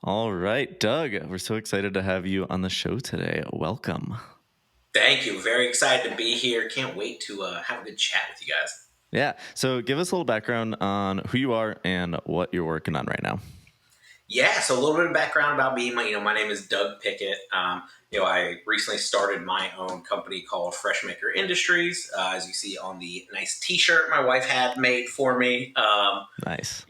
All right, Doug, we're so excited to have you on the show today. Welcome. Thank you. Very excited to be here. Can't wait to have a good chat with you guys. Yeah, so give us a little background on who you are and what you're working on right now. Yeah, so a little bit of background about me. My name is Doug Pickett. I recently started my own company called Freshmaker Industries. As you see on the nice T-shirt my wife had made for me. Nice.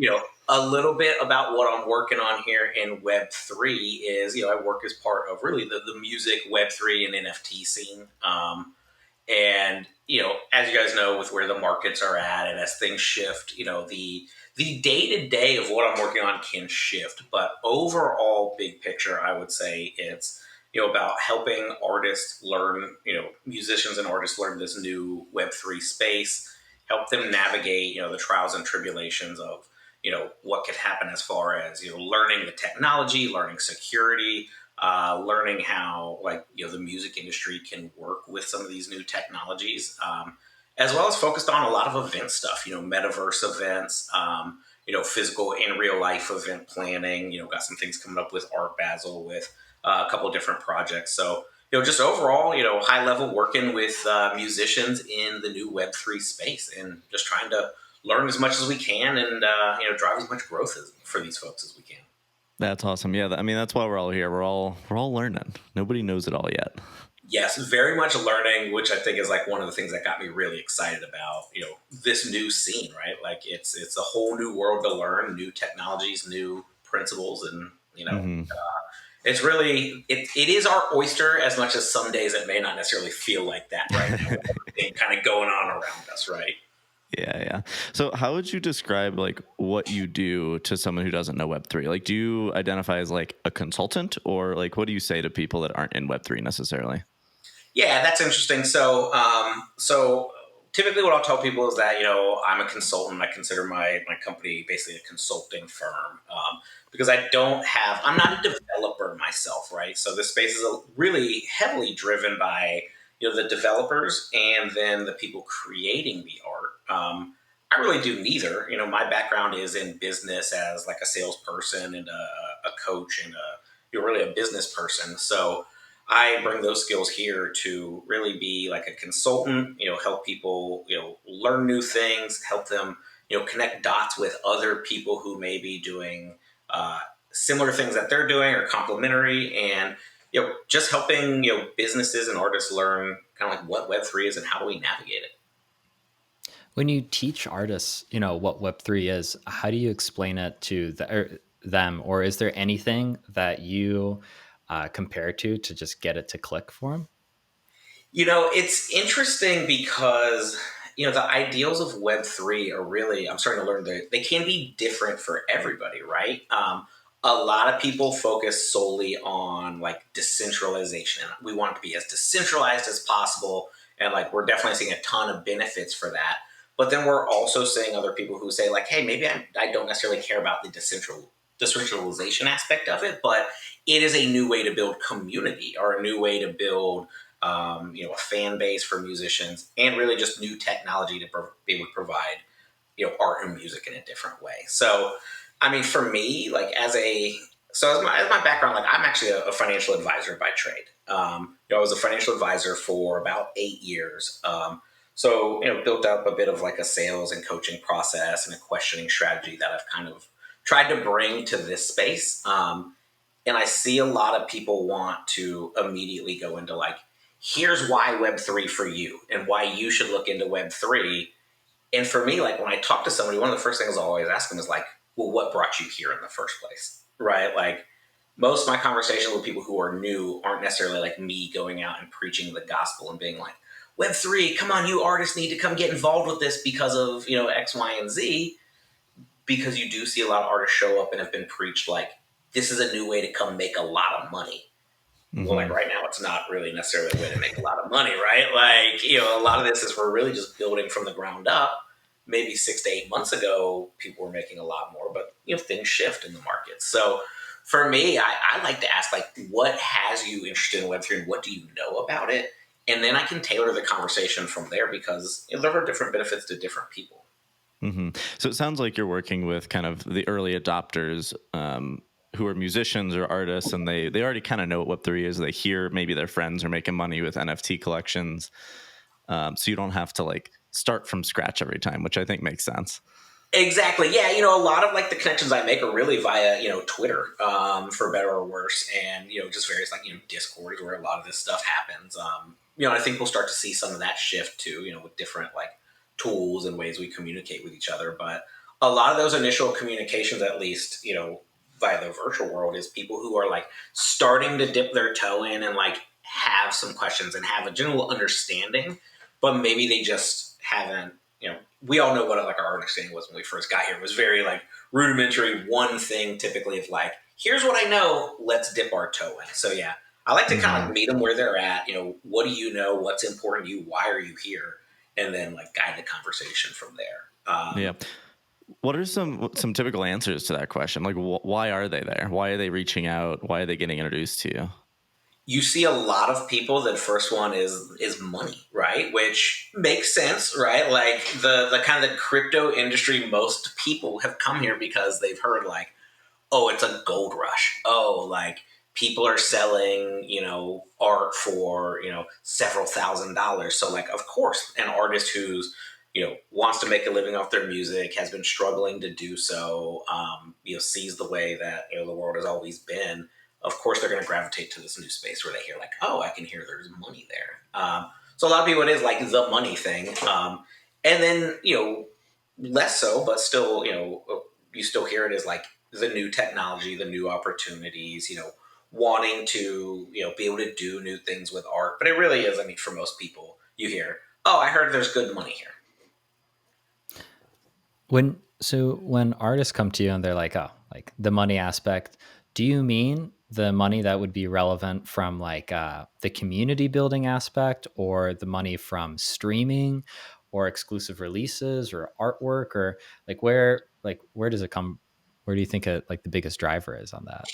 A little bit about what I'm working on here in Web3 is, I work as part of really the music Web3 and NFT scene. And as you guys know, with where the markets are at, and as things shift, the day to day of what I'm working on can shift. But overall, big picture, I would say it's about helping artists learn, musicians and artists learn this new Web3 space, help them navigate, the trials and tribulations of what could happen as far as learning the technology, learning security, learning how the music industry can work with some of these new technologies, as well as focused on a lot of event stuff, metaverse events, physical in real life event planning. Got some things coming up with Art Basel with a couple of different projects. So just overall, high level working with musicians in the new Web3 space and just trying to learn as much as we can and drive as much growth for these folks as we can. That's awesome. Yeah, I mean that's why we're all here. We're all learning. Nobody knows it all yet. Yes, very much learning, which I think is like one of the things that got me really excited about, this new scene, right? Like it's a whole new world to learn, new technologies, new principles, and Hmm. it's really it is our oyster as much as some days it may not necessarily feel like that right now. With everything kind of going on around us, right? Yeah. So, how would you describe like what you do to someone who doesn't know Web3? Like, do you identify as like a consultant, or like what do you say to people that aren't in Web3 necessarily? Yeah, that's interesting. So typically, what I'll tell people is that I'm a consultant. I consider my company basically a consulting firm because I'm not a developer myself, right? So this space is really heavily driven by the developers and then the people creating the art. I really do neither. My background is in business as like a salesperson and a coach and you're really a business person. So I bring those skills here to really be like a consultant, help people, learn new things, help them, connect dots with other people who may be doing similar things that they're doing or complementary and, just helping, businesses and artists learn kind of like what Web3 is and how do we navigate it. When you teach artists, what Web3 is, how do you explain it to them? Or is there anything that you compare to just get it to click for them? It's interesting because, the ideals of Web3 are really, I'm starting to learn that they can be different for everybody, right? A lot of people focus solely on like decentralization. We want it to be as decentralized as possible. And like, we're definitely seeing a ton of benefits for that. But then we're also seeing other people who say like, hey, maybe I don't necessarily care about the decentralization aspect of it, but it is a new way to build community or a new way to build a fan base for musicians, and really just new technology to be able to provide, art and music in a different way. So, I mean, for me, like as my background, like I'm actually a financial advisor by trade. I was a financial advisor for about 8 years. So, built up a bit of like a sales and coaching process and a questioning strategy that I've kind of tried to bring to this space. And I see a lot of people want to immediately go into like, here's why Web3 for you and why you should look into Web3. And for me, like when I talk to somebody, one of the first things I'll always ask them is like, well, what brought you here in the first place? Right? Like most of my conversations with people who are new aren't necessarily like me going out and preaching the gospel and being like, Web3, come on, you artists need to come get involved with this because of, X, Y, and Z. Because you do see a lot of artists show up and have been preached like, this is a new way to come make a lot of money. Well, like Hmm. right now, it's not really necessarily a way to make a lot of money, right? Like, a lot of this is we're really just building from the ground up. Maybe 6 to 8 months ago, people were making a lot more, but, things shift in the market. So for me, I like to ask, like, what has you interested in Web3 and what do you know about it? And then I can tailor the conversation from there because there are different benefits to different people. So it sounds like you're working with kind of the early adopters who are musicians or artists, and they already kind of know what Web3 is. They hear maybe their friends are making money with NFT collections, so you don't have to like start from scratch every time, which I think makes sense. Exactly. Yeah. A lot of like the connections I make are really via, Twitter, for better or worse. And, just various like, Discord is where a lot of this stuff happens. I think we'll start to see some of that shift too, with different like tools and ways we communicate with each other. But a lot of those initial communications, at least, via the virtual world, is people who are like starting to dip their toe in and like have some questions and have a general understanding, but maybe they just haven't, we all know what like our understanding was when we first got here. It was very like rudimentary, one thing typically of like, here's what I know, let's dip our toe in. So yeah, I like to kind of like meet them where they're at. What do you know? What's important to you? Why are you here? And then like guide the conversation from there. Yeah. What are some typical answers to that question? Like, why are they there? Why are they reaching out? Why are they getting introduced to you? You see a lot of people that first one is money, right? Which makes sense, right? Like the kind of the crypto industry, most people have come here because they've heard like, oh, it's a gold rush. Oh, like people are selling, art for, several $1,000s. So like, of course, an artist who's, wants to make a living off their music, has been struggling to do so, sees the way that, the world has always been. Of course, they're going to gravitate to this new space where they hear like, oh, I can hear there's money there. So a lot of people, it is like the money thing. And then, less so, but still, you still hear it as like the new technology, the new opportunities, wanting to, be able to do new things with art. But it really is, I mean, for most people, you hear, oh, I heard there's good money here. When artists come to you and they're like, oh, like the money aspect, do you mean the money that would be relevant from like the community building aspect, or the money from streaming or exclusive releases or artwork, or where does it come? Where do you think like the biggest driver is on that?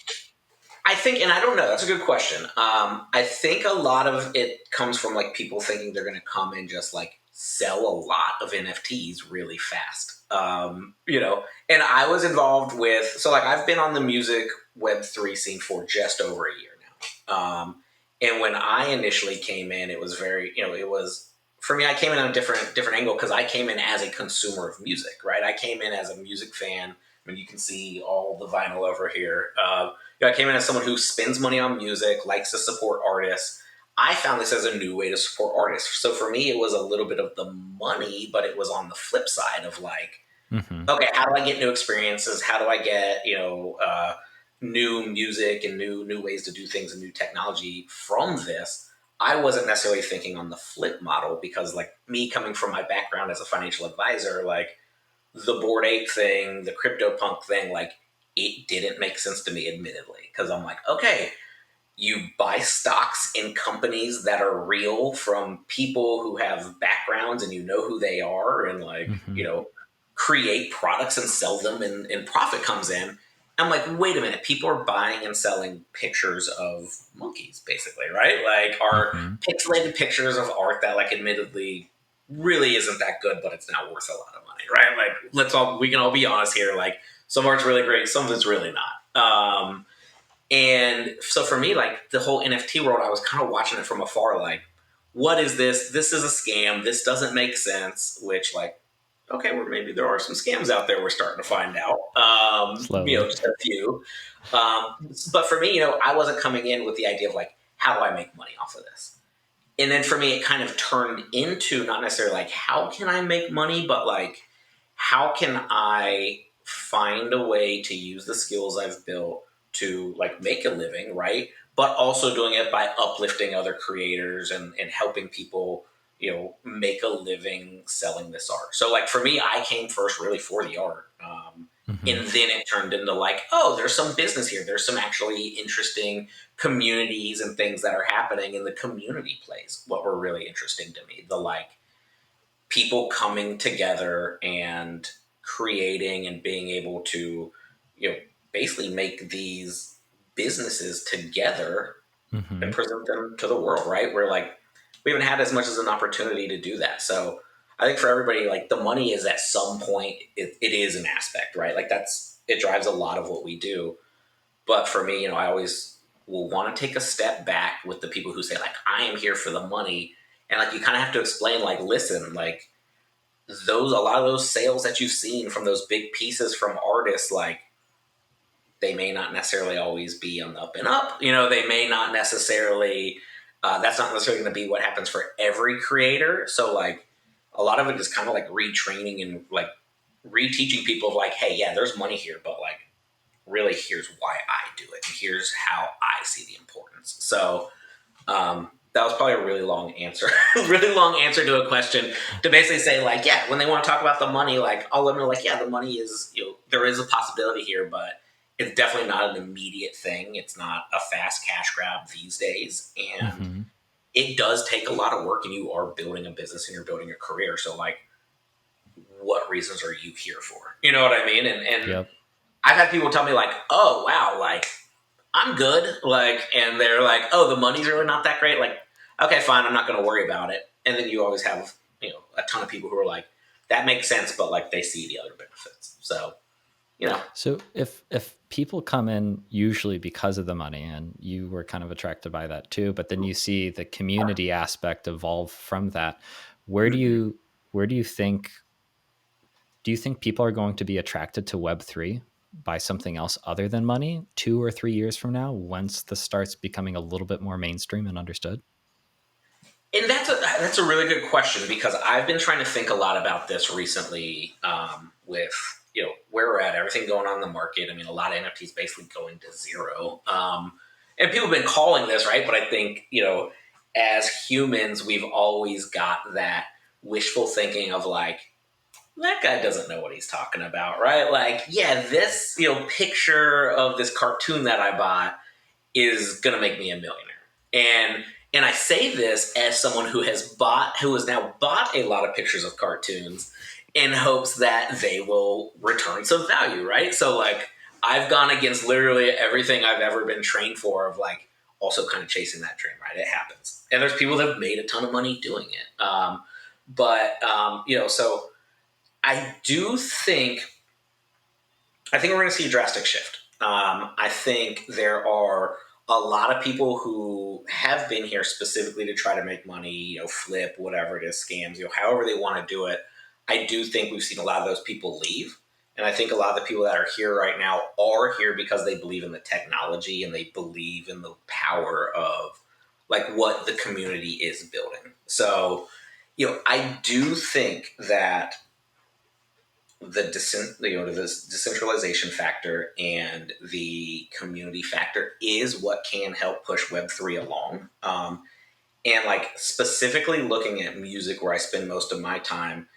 I think, and I don't know, that's a good question. I think a lot of it comes from like people thinking they're going to come and just like sell a lot of NFTs really fast. And I was involved with, so like I've been on the music Web3 scene for just over a year now. And when I initially came in, it was very, it was, for me, I came in on a different angle because I came in as a consumer of music, right? I came in as a music fan. I mean, you can see all the vinyl over here. I came in as someone who spends money on music, likes to support artists. I found this as a new way to support artists. So for me, it was a little bit of the money, but it was on the flip side of like, okay, how do I get new experiences? How do I get, new music and new ways to do things and new technology from this? I wasn't necessarily thinking on the flip model because like me coming from my background as a financial advisor, like the Bored Ape thing, the CryptoPunk thing, like it didn't make sense to me, admittedly, because I'm like, okay, you buy stocks in companies that are real from people who have backgrounds and you know who they are, and like, create products and sell them, and profit comes in. I'm like, wait a minute, people are buying and selling pictures of monkeys, basically, right? Like, are pixelated pictures of art that, like, admittedly really isn't that good, but it's not worth a lot of money, right? Like, we can all be honest here. Like, some art's really great, some of it's really not. And so for me, like, the whole NFT world, I was kind of watching it from afar, like, what is this? This is a scam. This doesn't make sense, which, like, okay, well, maybe there are some scams out there we're starting to find out. Slowly. Just a few. But for me, I wasn't coming in with the idea of like, how do I make money off of this? And then for me, it kind of turned into not necessarily like, how can I make money, but like, how can I find a way to use the skills I've built to like make a living, right? But also doing it by uplifting other creators and helping people, make a living selling this art. So like for me, I came first really for the art. And then it turned into like, oh, there's some business here. There's some actually interesting communities and things that are happening in the community place. What were really interesting to me, the like people coming together and creating and being able to, basically make these businesses together and present them to the world, right? Where like we haven't had as much as an opportunity to do that. So I think for everybody, like the money is at some point, it is an aspect, right? Like it drives a lot of what we do. But for me, I always will want to take a step back with the people who say like, I am here for the money. And like, you kind of have to explain like, listen, like a lot of those sales that you've seen from those big pieces from artists, like they may not necessarily always be on the up and up. They may not necessarily, that's not necessarily going to be what happens for every creator. So like a lot of it is kind of like retraining and like reteaching people of like, hey, yeah, there's money here, but like really here's why I do it. Here's how I see the importance. So that was probably a really long answer, really long answer to a question to basically say like, yeah, when they want to talk about the money, like I'll let them know like, yeah, the money is, there is a possibility here, but it's definitely not an immediate thing. It's not a fast cash grab these days. And Mm-hmm. it does take a lot of work, and you are building a business and you're building a career. So like, what reasons are you here for? You know what I mean? And Yep. I've had people tell me like, oh wow, like I'm good. Like, and they're like, oh, the money's really not that great. Like, okay, fine, I'm not going to worry about it. And then you always have, a ton of people who are like, that makes sense, but like they see the other benefits. So, So if people come in usually because of the money, and you were kind of attracted by that too, but then you see the community aspect evolve from that, where do mhm. you where do you think people are going to be attracted to Web3 by something else other than money 2 or 3 years from now, once this starts becoming a little bit more mainstream and understood? And that's a really good question, because I've been trying to think a lot about this recently, with where we're at, everything going on in the market. I mean, a lot of NFTs basically going to zero, and people have been calling this right. But I think as humans, we've always got that wishful thinking of like, that guy doesn't know what he's talking about, right? Like, yeah, this picture of this cartoon that I bought is going to make me a millionaire. And I say this as someone who has now bought a lot of pictures of cartoons in hopes that they will return some value, right? So like I've gone against literally everything I've ever been trained for, of like also kind of chasing that dream, right? It happens. And there's people that have made a ton of money doing it. So I think we're going to see a drastic shift. I think there are a lot of people who have been here specifically to try to make money, flip, whatever it is, scams, however they want to do it. I do think we've seen a lot of those people leave. And I think a lot of the people that are here right now are here because they believe in the technology and they believe in the power of like what the community is building. So, I do think that this decentralization factor and the community factor is what can help push Web3 along. And like specifically looking at music, where I spend most of my time,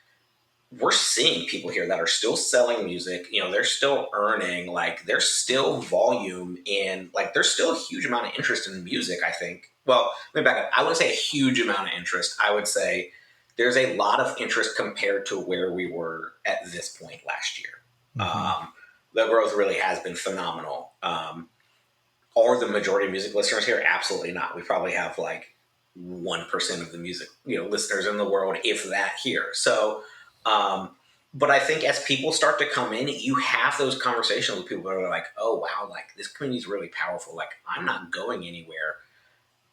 we're seeing people here that are still selling music. They're still earning, like there's still volume in, like there's still a huge amount of interest in music, I think. Well, let me back up. I wouldn't say a huge amount of interest. I would say there's a lot of interest compared to where we were at this point last year. Mm-hmm. The growth really has been phenomenal. Are the majority of music listeners here? Absolutely not. We probably have like 1% of the music listeners in the world, if that, here. So, but I think as people start to come in, you have those conversations with people that are like, oh wow, like this community is really powerful. Like I'm not going anywhere,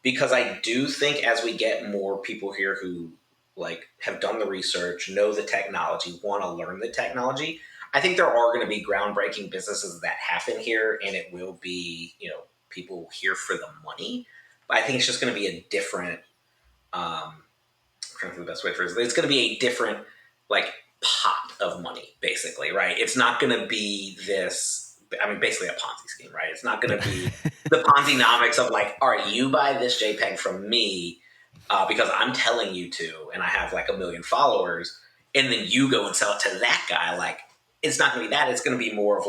because I do think as we get more people here who like have done the research, know the technology, want to learn the technology, I think there are going to be groundbreaking businesses that happen here, and it will be people here for the money. But I think it's just going to be a different. I'm trying to think the best way for it. It's going to be a different like pot of money, basically, right? It's not going to be this. I mean, basically a Ponzi scheme, right? It's not going to be the Ponzi-nomics of like, all right, you buy this JPEG from me because I'm telling you to, and I have like 1 million followers, and then you go and sell it to that guy. Like, it's not going to be that. It's going to be more of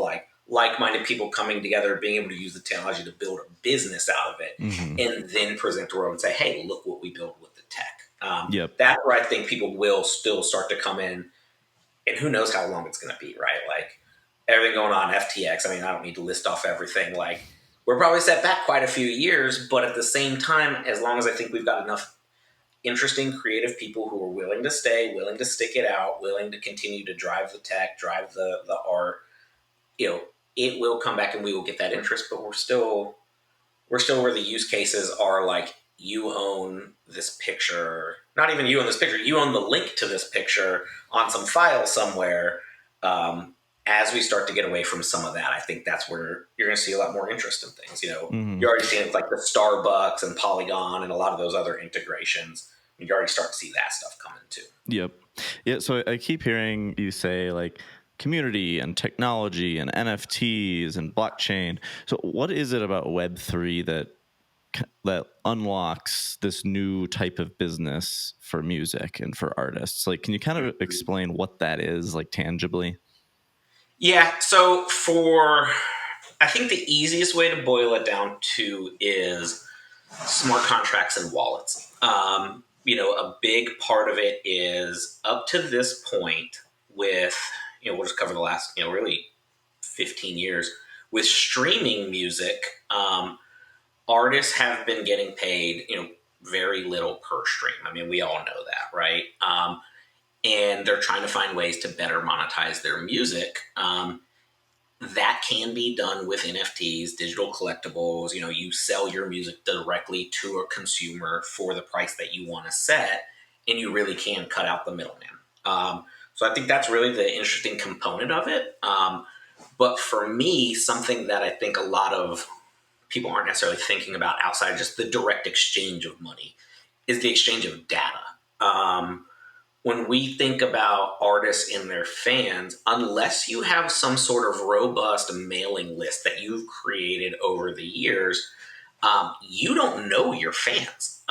like-minded people coming together, being able to use the technology to build a business out of it, Mm-hmm. and then present the world and say, hey, look what we built with the tech. Yep. That's where I think people will still start to come in, and who knows how long it's going to be, right? Like everything going on FTX. I mean, I don't need to list off everything. Like we're probably set back quite a few years, but at the same time, as long as I think we've got enough interesting, creative people who are willing to stay, willing to stick it out, willing to continue to drive the tech, drive the art, you know, it will come back and we will get that interest, but we're still where the use cases are like, you own this picture, not even you own this picture, you own the link to this picture on some file somewhere. As we start to get away from some of that, I think that's where you're going to see a lot more interest in things. Hmm. You're already seeing like the Starbucks and Polygon and a lot of those other integrations. You already start to see that stuff coming too. Yep. Yeah. So I keep hearing you say like community and technology and NFTs and blockchain. So what is it about Web3 that unlocks this new type of business for music and for artists? Like, can you kind of explain what that is, like tangibly? Yeah. So I think the easiest way to boil it down to is smart contracts and wallets. A big part of it is up to this point with, we'll just cover the last, really 15 years with streaming music. Artists have been getting paid, very little per stream. I mean, we all know that, right? And they're trying to find ways to better monetize their music. That can be done with NFTs, digital collectibles. You sell your music directly to a consumer for the price that you want to set, and you really can cut out the middleman. So I think that's really the interesting component of it. But for me, something that I think a lot of people aren't necessarily thinking about outside just the direct exchange of money is the exchange of data. When we think about artists and their fans, unless you have some sort of robust mailing list that you've created over the years, you don't know your fans.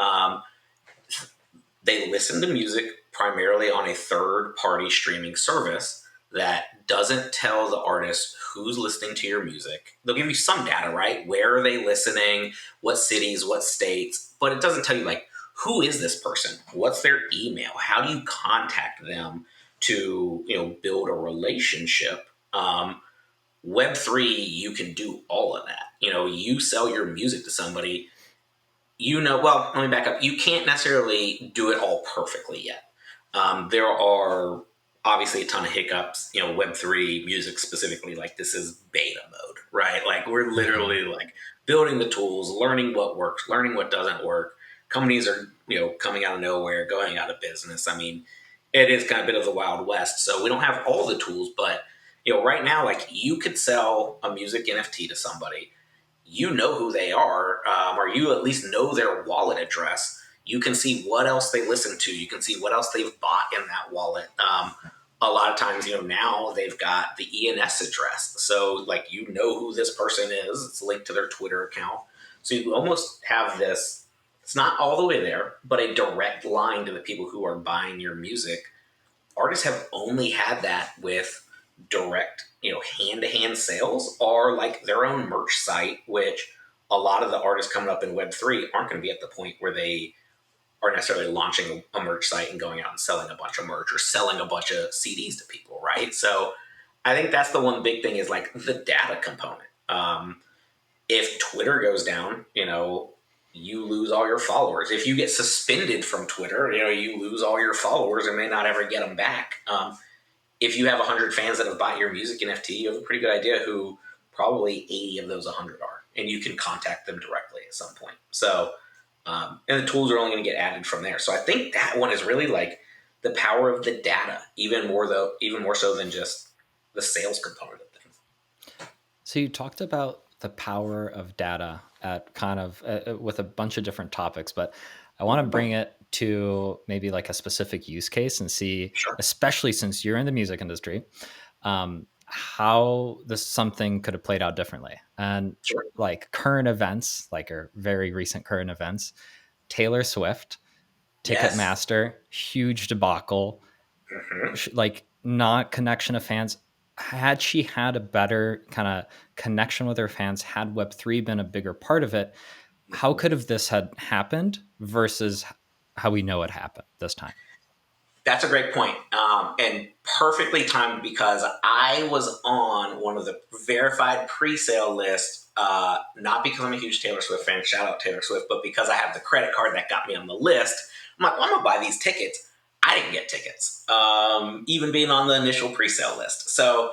They listen to music primarily on a third-party streaming service that doesn't tell the artist who's listening to your music. They'll give you some data, right? Where are they listening? What cities? What states? But it doesn't tell you, like, who is this person? What's their email? How do you contact them to build a relationship? Web3, you can do all of that. You sell your music to somebody. Well, let me back up. You can't necessarily do it all perfectly yet. There are obviously a ton of hiccups. Web3 music specifically, like this is beta mode, right? Like we're literally like building the tools, learning what works, learning what doesn't work. Companies are coming out of nowhere, going out of business. I mean, it is kind of a bit of the Wild West. So we don't have all the tools, but right now, like you could sell a music NFT to somebody. You know who they are, or you at least know their wallet address. You can see what else they listen to. You can see what else they've bought in that wallet. A lot of times, now they've got the ENS address. So, like, who this person is. It's linked to their Twitter account. So you almost have this, it's not all the way there, but a direct line to the people who are buying your music. Artists have only had that with direct, hand-to-hand sales or like their own merch site, which a lot of the artists coming up in Web3 aren't going to be at the point where they are necessarily launching a merch site and going out and selling a bunch of merch or selling a bunch of CDs to people, right? So I think that's the one big thing is like the data component. If Twitter goes down, you lose all your followers. If you get suspended from Twitter, you lose all your followers and may not ever get them back. If you have 100 fans that have bought your music NFT, you have a pretty good idea who probably 80 of those 100 are, and you can contact them directly at some point. So, and the tools are only going to get added from there. So I think that one is really like the power of the data, even more so than just the sales component of things. So you talked about the power of data at kind of with a bunch of different topics, but I want to bring it to maybe like a specific use case and see, Sure. especially since you're in the music industry, how this something could have played out differently. And Sure. like current events, like our very recent current events, Taylor Swift, Yes. Ticketmaster, huge debacle, Mm-hmm. like not connection of fans. Had she had a better kind of connection with her fans, had Web3 been a bigger part of it, how could have this had happened versus how we know it happened this time? That's a great point. And perfectly timed because I was on one of the verified pre-sale lists, not because I'm a huge Taylor Swift fan, shout out Taylor Swift, but because I have the credit card that got me on the list. I'm like, well, I'm going to buy these tickets. I didn't get tickets, even being on the initial pre-sale list. So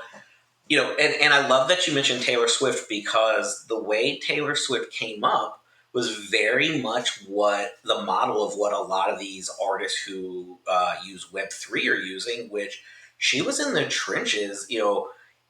and I love that you mentioned Taylor Swift, because the way Taylor Swift came up was very much what the model of what a lot of these artists who use Web3 are using, which she was in the trenches,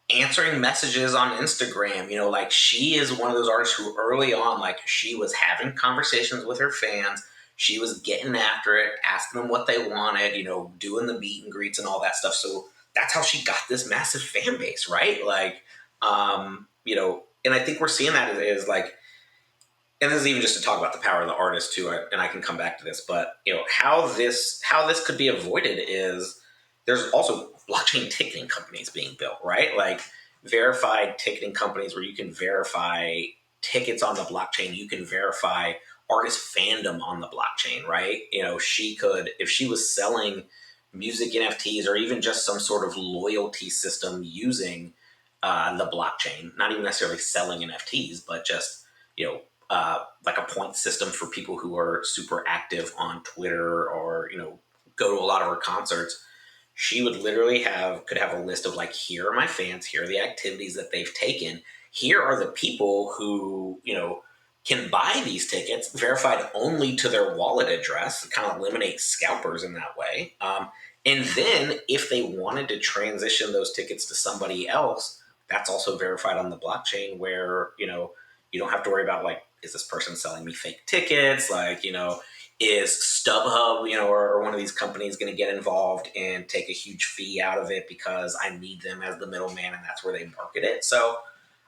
answering messages on Instagram. Like, she is one of those artists who early on, like, she was having conversations with her fans. She was getting after it, asking them what they wanted, doing the meet and greets and all that stuff. So that's how she got this massive fan base, right? Like, and I think we're seeing that is like, and this is even just to talk about the power of the artist too, and I can come back to this, but how this could be avoided is there's also blockchain ticketing companies being built, right? Like, verified ticketing companies where you can verify tickets on the blockchain, you can verify artist fandom on the blockchain, right? She could, if she was selling music NFTs or even just some sort of loyalty system using the blockchain, not even necessarily selling NFTs, but just you know like a point system for people who are super active on Twitter or go to a lot of her concerts. She would literally could have a list of, like, here are my fans, here are the activities that they've taken, here are the people who can buy these tickets verified only to their wallet address, kind of eliminate scalpers in that way. And then if they wanted to transition those tickets to somebody else, that's also verified on the blockchain, where you don't have to worry about, like, is this person selling me fake tickets? Like, is StubHub, or one of these companies going to get involved and take a huge fee out of it because I need them as the middleman and that's where they market it? So,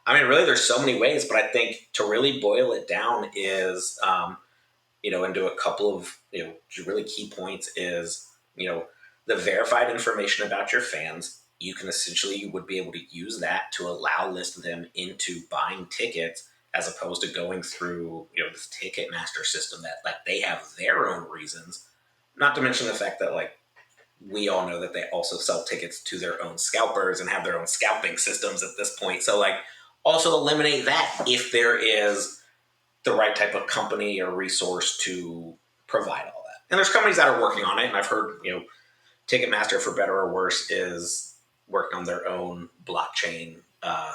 I mean, really, there's so many ways, but I think to really boil it down is, into a couple of, really key points is, the verified information about your fans. You can essentially, you would be able to use that to list them into buying tickets, as opposed to going through, this Ticketmaster system that, like, they have their own reasons. Not to mention the fact that, like, we all know that they also sell tickets to their own scalpers and have their own scalping systems at this point. So, like, also eliminate that if there is the right type of company or resource to provide all that. And there's companies that are working on it, and I've heard, Ticketmaster, for better or worse, is working on their own blockchain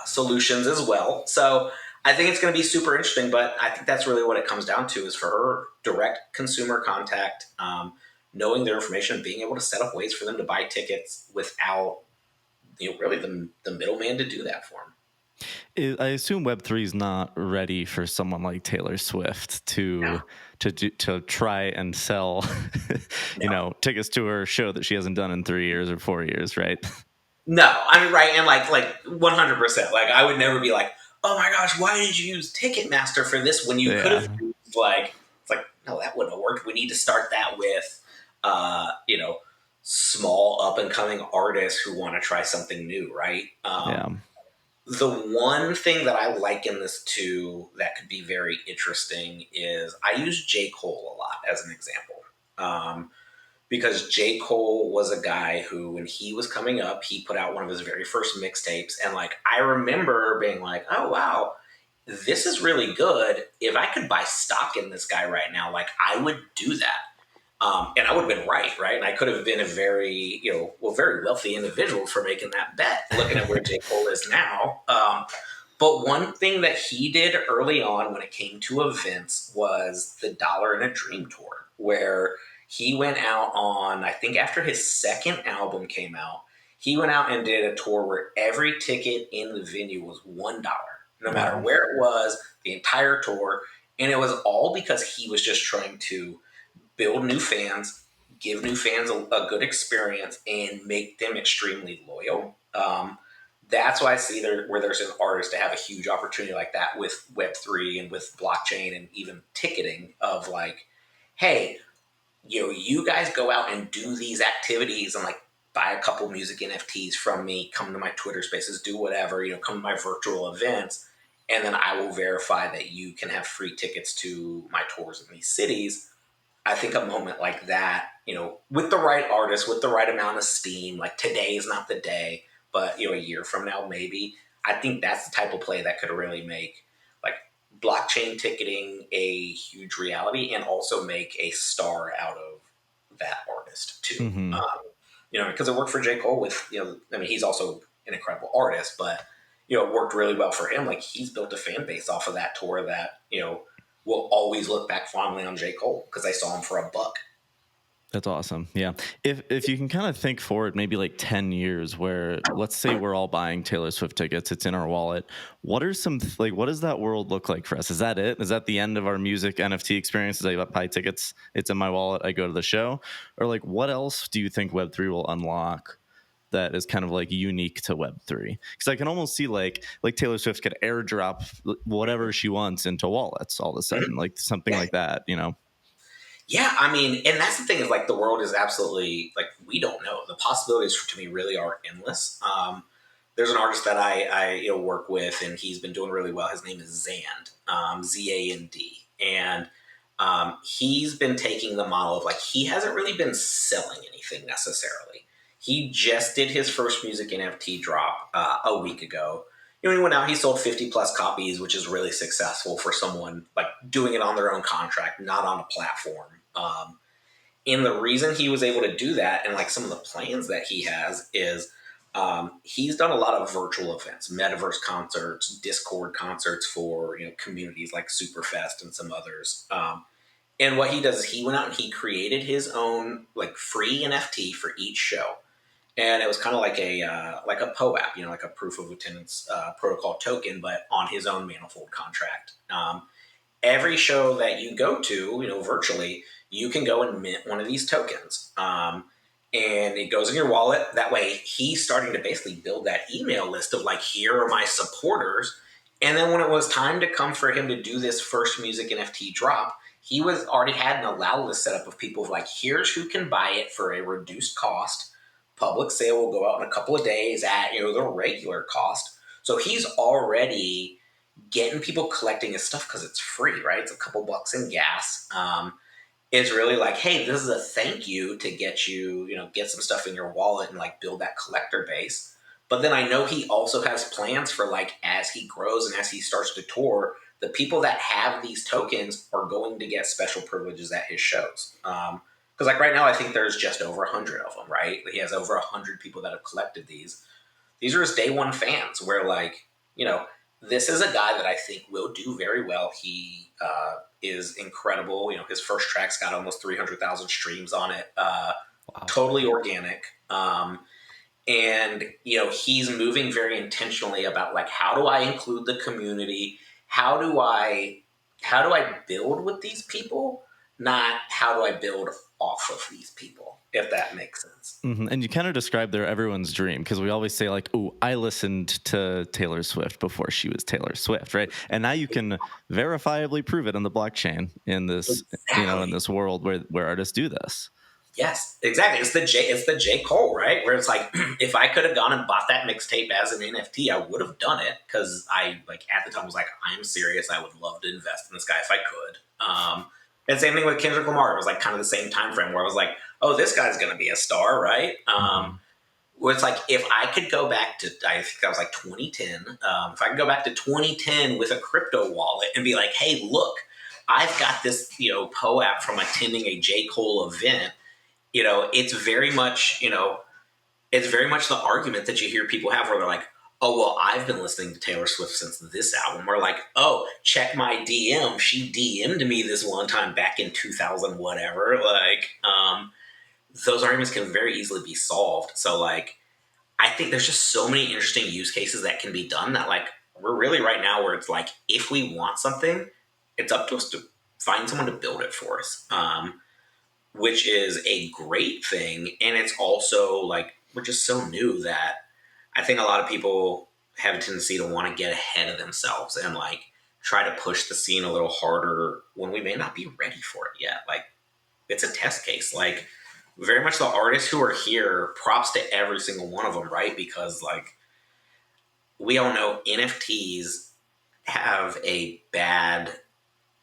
solutions as well. So I think it's going to be super interesting, but I think that's really what it comes down to, is for her direct consumer contact, knowing their information and being able to set up ways for them to buy tickets without really the middleman to do that for them. I assume Web3 is not ready for someone like Taylor Swift to try and sell, tickets to her show that she hasn't done in 3 years or 4 years, right? No, I mean, right, and like 100%. Like, I would never be like, oh my gosh, why did you use Ticketmaster for this when you could have used, like, it's like, no, that wouldn't have worked. We need to start that with, small up and coming artists who want to try something new, right? The one thing that I liken this to that could be very interesting is I use J. Cole a lot as an example. Because J. Cole was a guy who, when he was coming up, he put out one of his very first mixtapes. And, like, I remember being like, oh, wow, this is really good. If I could buy stock in this guy right now, like, I would do that. And I would have been right? And I could have been a very, very wealthy individual for making that bet, looking at where J. Cole is now. But one thing that he did early on when it came to events was the Dollar and a Dream tour, where he went out on, I think after his second album came out, he went out and did a tour where every ticket in the venue was $1, no matter where it was, the entire tour. And it was all because he was just trying to build new fans, give new fans a good experience, and make them extremely loyal. That's why I see where there's an artist to have a huge opportunity like that with Web3 and with blockchain and even ticketing of, like, hey, you guys go out and do these activities and, like, buy a couple music NFTs from me, come to my Twitter spaces, do whatever, come to my virtual events, and then I will verify that you can have free tickets to my tours in these cities. I think a moment like that, with the right artist, with the right amount of steam, like, today is not the day, but, a year from now, maybe, I think that's the type of play that could really make, like, blockchain ticketing a huge reality, and also make a star out of that artist too. Mm-hmm. Because it worked for J. Cole with, I mean, he's also an incredible artist, but it worked really well for him. Like, he's built a fan base off of that tour that will always look back fondly on J. Cole because they saw him for $1. That's awesome. Yeah. If you can kind of think forward maybe like 10 years where let's say we're all buying Taylor Swift tickets, it's in our wallet. What are some like what does that world look like for us? Is that it? Is that the end of our music NFT experience? Is I buy tickets, it's in my wallet, I go to the show? Or like what else do you think Web3 will unlock that is kind of like unique to Web3? Because I can almost see like Taylor Swift could airdrop whatever she wants into wallets all of a sudden, like something Yeah. like that, Yeah, I mean, and that's the thing is like the world is absolutely like we don't know. The possibilities to me really are endless. There's an artist that I work with, and he's been doing really well. His name is Zand, Zand, and he's been taking the model of like he hasn't really been selling anything necessarily. He just did his first music NFT drop a week ago. He went out, he sold 50 plus copies, which is really successful for someone like doing it on their own contract, not on a platform. And the reason he was able to do that and like some of the plans that he has is he's done a lot of virtual events, metaverse concerts, Discord concerts for communities like Superfest and some others. And what he does is he went out and he created his own like free NFT for each show. And it was kind of like a POAP, like a proof of attendance protocol token, but on his own Manifold contract. Every show that you go to, virtually, you can go and mint one of these tokens. And it goes in your wallet. That way, he's starting to basically build that email list of like, here are my supporters. And then when it was time to come for him to do this first music NFT drop, he was already had an allow list set up of people like, here's who can buy it for a reduced cost. Public sale will go out in a couple of days at the regular cost. So he's already getting people collecting his stuff because it's free, right? It's a couple bucks in gas. It's really like, hey, this is a thank you to get you, get some stuff in your wallet and like build that collector base. But then I know he also has plans for like as he grows and as he starts to tour, the people that have these tokens are going to get special privileges at his shows. Because like right now, I think there's just over 100 of them, right? He has over 100 people that have collected these. These are his day one fans where like, this is a guy that I think will do very well. He is incredible. His first track's got almost 300,000 streams on it. Wow. Totally organic. And, he's moving very intentionally about like, how do I include the community? How do I build with these people? Not how do I build off of these people, if that makes sense. Mm-hmm. And you kind of described they're everyone's dream because we always say like, oh, I listened to Taylor Swift before she was Taylor Swift, right? And now you can verifiably prove it on the blockchain in this, exactly. In this world where artists do this. Yes, exactly. It's the J. Cole, right? Where it's like, if I could have gone and bought that mixtape as an NFT, I would have done it because I like at the time was like, I'm serious. I would love to invest in this guy if I could. And same thing with Kendrick Lamar. It was like kind of the same time frame where I was like, oh, this guy's going to be a star, right? Where it's like, if I could go back to, I think that was like 2010. If I could go back to 2010 with a crypto wallet and be like, hey, look, I've got this, POAP from attending a J. Cole event. It's very much, it's very much the argument that you hear people have where they're like, oh, well, I've been listening to Taylor Swift since this album. Or like, oh, check my DM. She DM'd me this one time back in 2000, whatever. Like, those arguments can very easily be solved. So like, I think there's just so many interesting use cases that can be done that like, we're really right now where it's like, if we want something, it's up to us to find someone to build it for us. Which is a great thing. And it's also like, we're just so new that I think a lot of people have a tendency to want to get ahead of themselves and like try to push the scene a little harder when we may not be ready for it yet. Like, it's a test case. Like, very much the artists who are here, props to every single one of them, right? Because like, we all know NFTs have a bad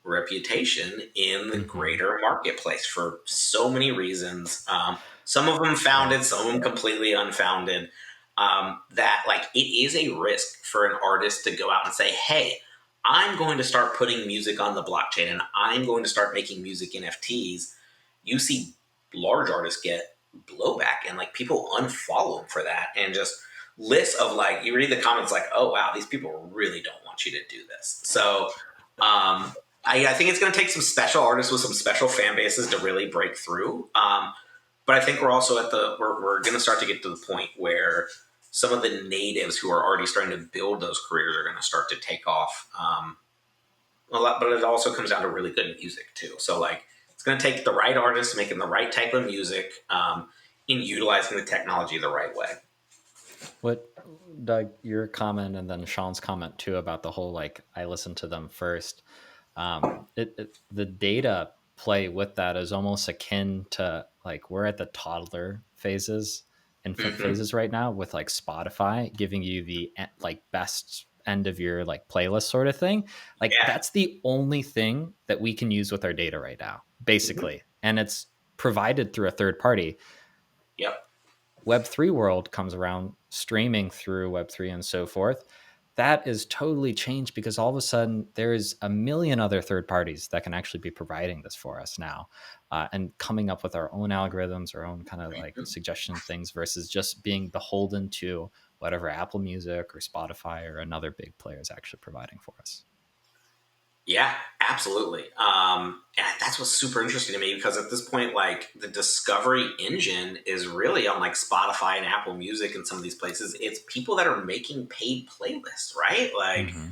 reputation in the greater marketplace for so many reasons. Some of them founded, some of them completely unfounded. That like it is a risk for an artist to go out and say, hey, I'm going to start putting music on the blockchain and I'm going to start making music NFTs. You see large artists get blowback and like people unfollow them for that. And just lists of like, you read the comments like, oh wow, these people really don't want you to do this. So I think it's going to take some special artists with some special fan bases to really break through. But I think we're also we're going to start to get to the point where some of the natives who are already starting to build those careers are going to start to take off a lot. But it also comes down to really good music too. So like, it's going to take the right artists making the right type of music, in utilizing the technology the right way. What, Doug, your comment and then Sean's comment too about the whole like I listen to them first. The data play with that is almost akin to like we're at the toddler phases, infant Mm-hmm. phases right now with like Spotify giving you the like best end of your like playlist sort of thing. Like Yeah. that's the only thing that we can use with our data right now, Mm-hmm. basically, and it's provided through a third party. Yep. Web3 world comes around, streaming through Web3 and so forth. That is totally changed because all of a sudden there's a million other third parties that can actually be providing this for us now, and coming up with our own algorithms, our own kind of like suggestion things versus just being beholden to whatever Apple Music or Spotify or another big player is actually providing for us. Yeah, absolutely. And that's what's super interesting to me because at this point, like the discovery engine is really on like Spotify and Apple Music and some of these places. It's people that are making paid playlists, right? Like Mm-hmm.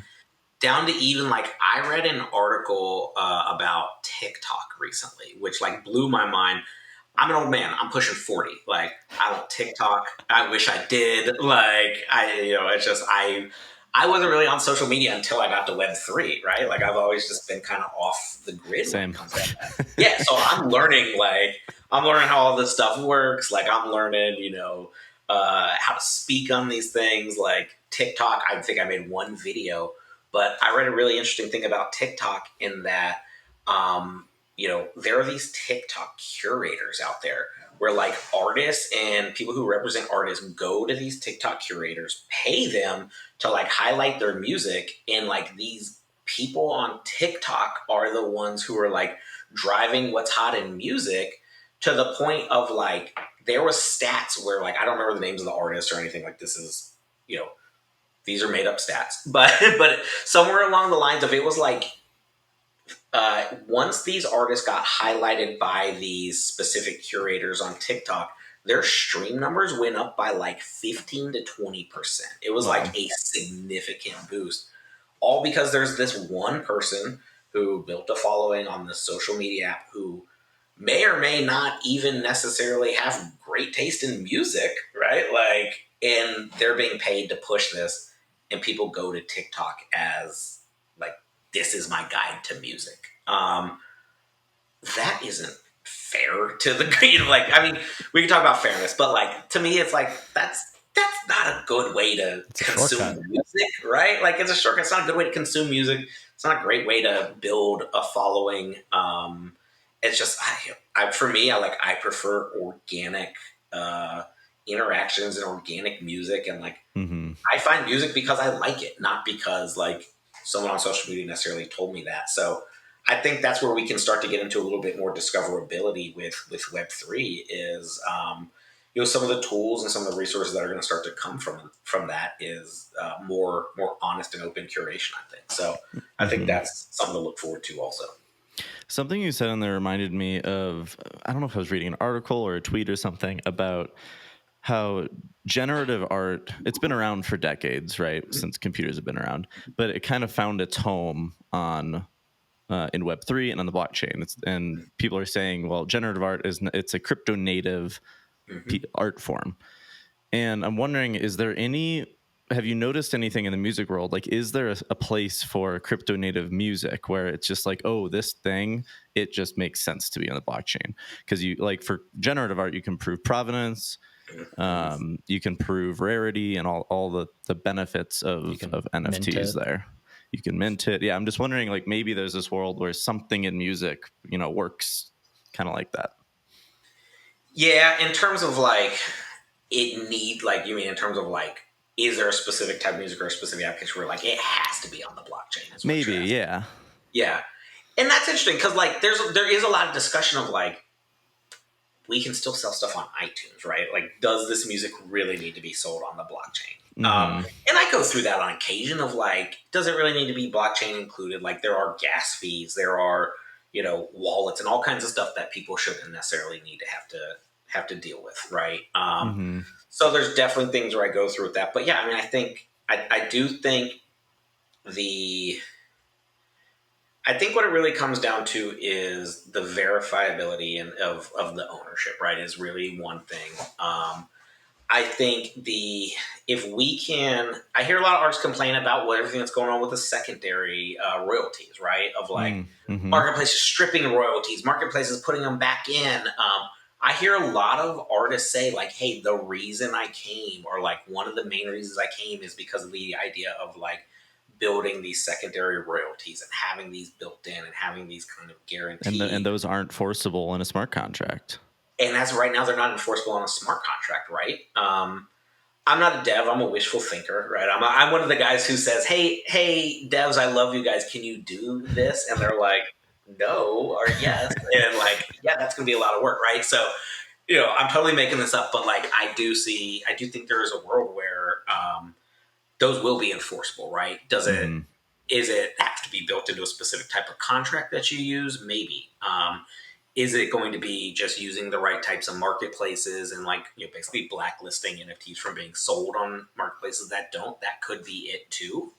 down to even like I read an article about TikTok recently, which like blew my mind. I'm an old man. I'm pushing 40. Like I don't TikTok. I wish I did. Like it's just I wasn't really on social media until I got to Web3, right? Like I've always just been kind of off the grid when it Same. comes to that. Yeah, so I'm learning how all this stuff works. Like I'm learning, how to speak on these things. Like TikTok, I think I made one video, but I read a really interesting thing about TikTok in that, there are these TikTok curators out there where like artists and people who represent artists go to these TikTok curators, pay them to like highlight their music, and like these people on TikTok are the ones who are like driving what's hot in music to the point of like there was stats where like I don't remember the names of the artists or anything, like this is these are made up stats, but but somewhere along the lines of it was like once these artists got highlighted by these specific curators on TikTok, their stream numbers went up by like 15 to 20%. It was Wow. like a significant boost, all because there's this one person who built a following on the social media app who may or may not even necessarily have great taste in music, right? Like, and they're being paid to push this, and people go to TikTok as like, this is my guide to music. That isn't fair to the like. I mean, we can talk about fairness, but like to me, it's like that's not a good way to It's a consume shortcut. music, right? Like it's a shortcut. It's not a good way to consume music. It's not a great way to build a following. It's just for me, I prefer organic interactions and organic music, and like Mm-hmm. I find music because I like it, not because like someone on social media necessarily told me that. So I think that's where we can start to get into a little bit more discoverability with Web3 is, some of the tools and some of the resources that are going to start to come from that is more honest and open curation, I think. So I think Mm-hmm. that's something to look forward to also. Something you said in there reminded me of, I don't know if I was reading an article or a tweet or something about how generative art, it's been around for decades, right? Since computers have been around, but it kind of found its home on in Web3 and on the blockchain. And people are saying, well, generative art it's a crypto native Mm-hmm. art form. And I'm wondering, have you noticed anything in the music world? Like, is there a place for crypto native music where it's just like, oh, this thing, it just makes sense to be on the blockchain? Because you like for generative art, you can prove provenance, Mm-hmm. you can prove rarity and all the benefits You of can mint NFTs it. there. You can mint it. Yeah, I'm just wondering, like maybe there's this world where something in music, works kind of like that. Yeah, in terms of like you mean in terms of like, is there a specific type of music or a specific application where like it has to be on the blockchain is what Maybe, you're asking? yeah. Yeah. And that's interesting because like there is a lot of discussion of like we can still sell stuff on iTunes, right? Like, does this music really need to be sold on the blockchain? Mm-hmm. And I go through that on occasion of like, does it really need to be blockchain included? Like, there are gas fees, there are, wallets and all kinds of stuff that people shouldn't necessarily need to have to deal with, right? Mm-hmm. So there's definitely things where I go through with that. But yeah, I mean, I do think the I think what it really comes down to is the verifiability of the ownership, right? Is really one thing. I think if we can, I hear a lot of artists complain about everything that's going on with the secondary royalties, right? Of like Mm-hmm. marketplaces stripping royalties, marketplaces putting them back in. I hear a lot of artists say like, "Hey, the reason I came, or like one of the main reasons I came, is because of the idea of like building these secondary royalties and having these built in and having these kind of And guaranteed." those aren't forcible in a smart contract. And as of right now, they're not enforceable on a smart contract, right? I'm not a dev. I'm a wishful thinker, right? I'm one of the guys who says, hey, devs, I love you guys. Can you do this? And they're like, no, or yes. And like, yeah, that's going to be a lot of work, right? So, I'm totally making this up, but like, I do think there is a world where those will be enforceable, right? Mm-hmm. Is it have to be built into a specific type of contract that you use? Maybe. Is it going to be just using the right types of marketplaces and like basically blacklisting NFTs from being sold on marketplaces that don't? That could be it too.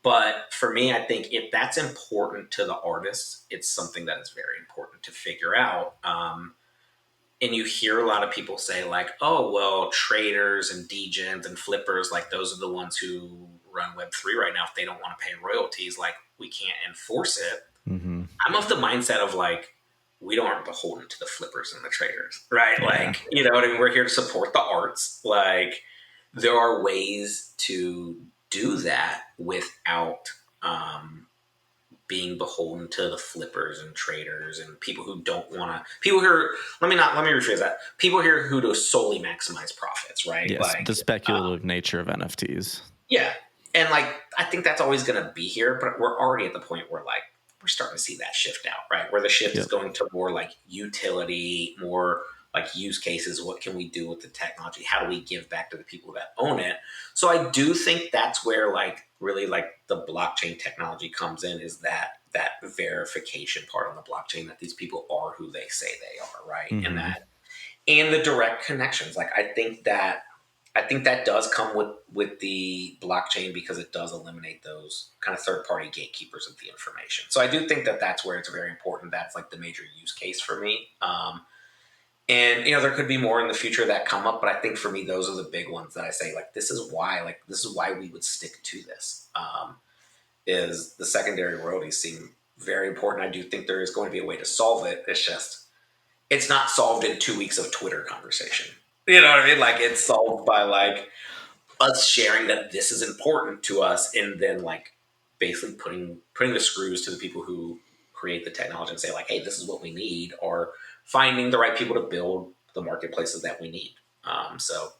But for me, I think if that's important to the artists, it's something that is very important to figure out. And you hear a lot of people say like, oh, well, traders and degens and flippers, like those are the ones who run Web3 right now. If they don't want to pay royalties, like we can't enforce it. Mm-hmm. I'm of the mindset of like, we aren't beholden to the flippers and the traders, right? Yeah. Like, you know what I mean? We're here to support the arts. Like, there are ways to do that without being beholden to the flippers and traders and people who don't want to. People who are, let me rephrase that. People here who do solely maximize profits, right? Yes, Like, the speculative nature of NFTs. yeah. And like, I think that's always going to be here, but we're already at the point where like, we're starting to see that shift out, right? Where the shift is going to more like utility, more like use cases. What can we do with the technology? How do we give back to the people that own it? So I do think that's where like really like the blockchain technology comes in, is that verification part on the blockchain that these people are who they say they are, right? Mm-hmm. And the direct connections. Like I think that does come with the blockchain because it does eliminate those kind of third-party gatekeepers of the information. So I do think that that's where it's very important. That's like the major use case for me. And there could be more in the future that come up, but I think for me those are the big ones that I say like this is why we would stick to this. Is the secondary royalties seem very important. I do think there is going to be a way to solve it. It's not solved in 2 weeks of Twitter conversation. You know what I mean? Like it's solved by like us sharing that this is important to us, and then like basically putting the screws to the people who create the technology and say like, hey, this is what we need, or finding the right people to build the marketplaces that we need. So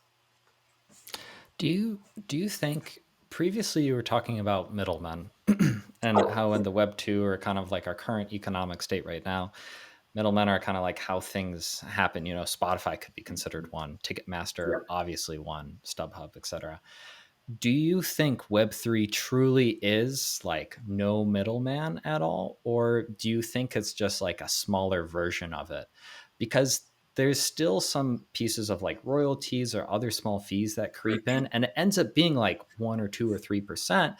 Do you think previously you were talking about middlemen and how in the Web 2 or kind of like our current economic state right now, middlemen are kind of like how things happen. Spotify could be considered one, Ticketmaster, yeah. obviously one, StubHub, etc. Do you think Web3 truly is like no middleman at all? Or do you think it's just like a smaller version of it? Because there's still some pieces of like royalties or other small fees that creep in, and it ends up being like 1 or 2 or 3%.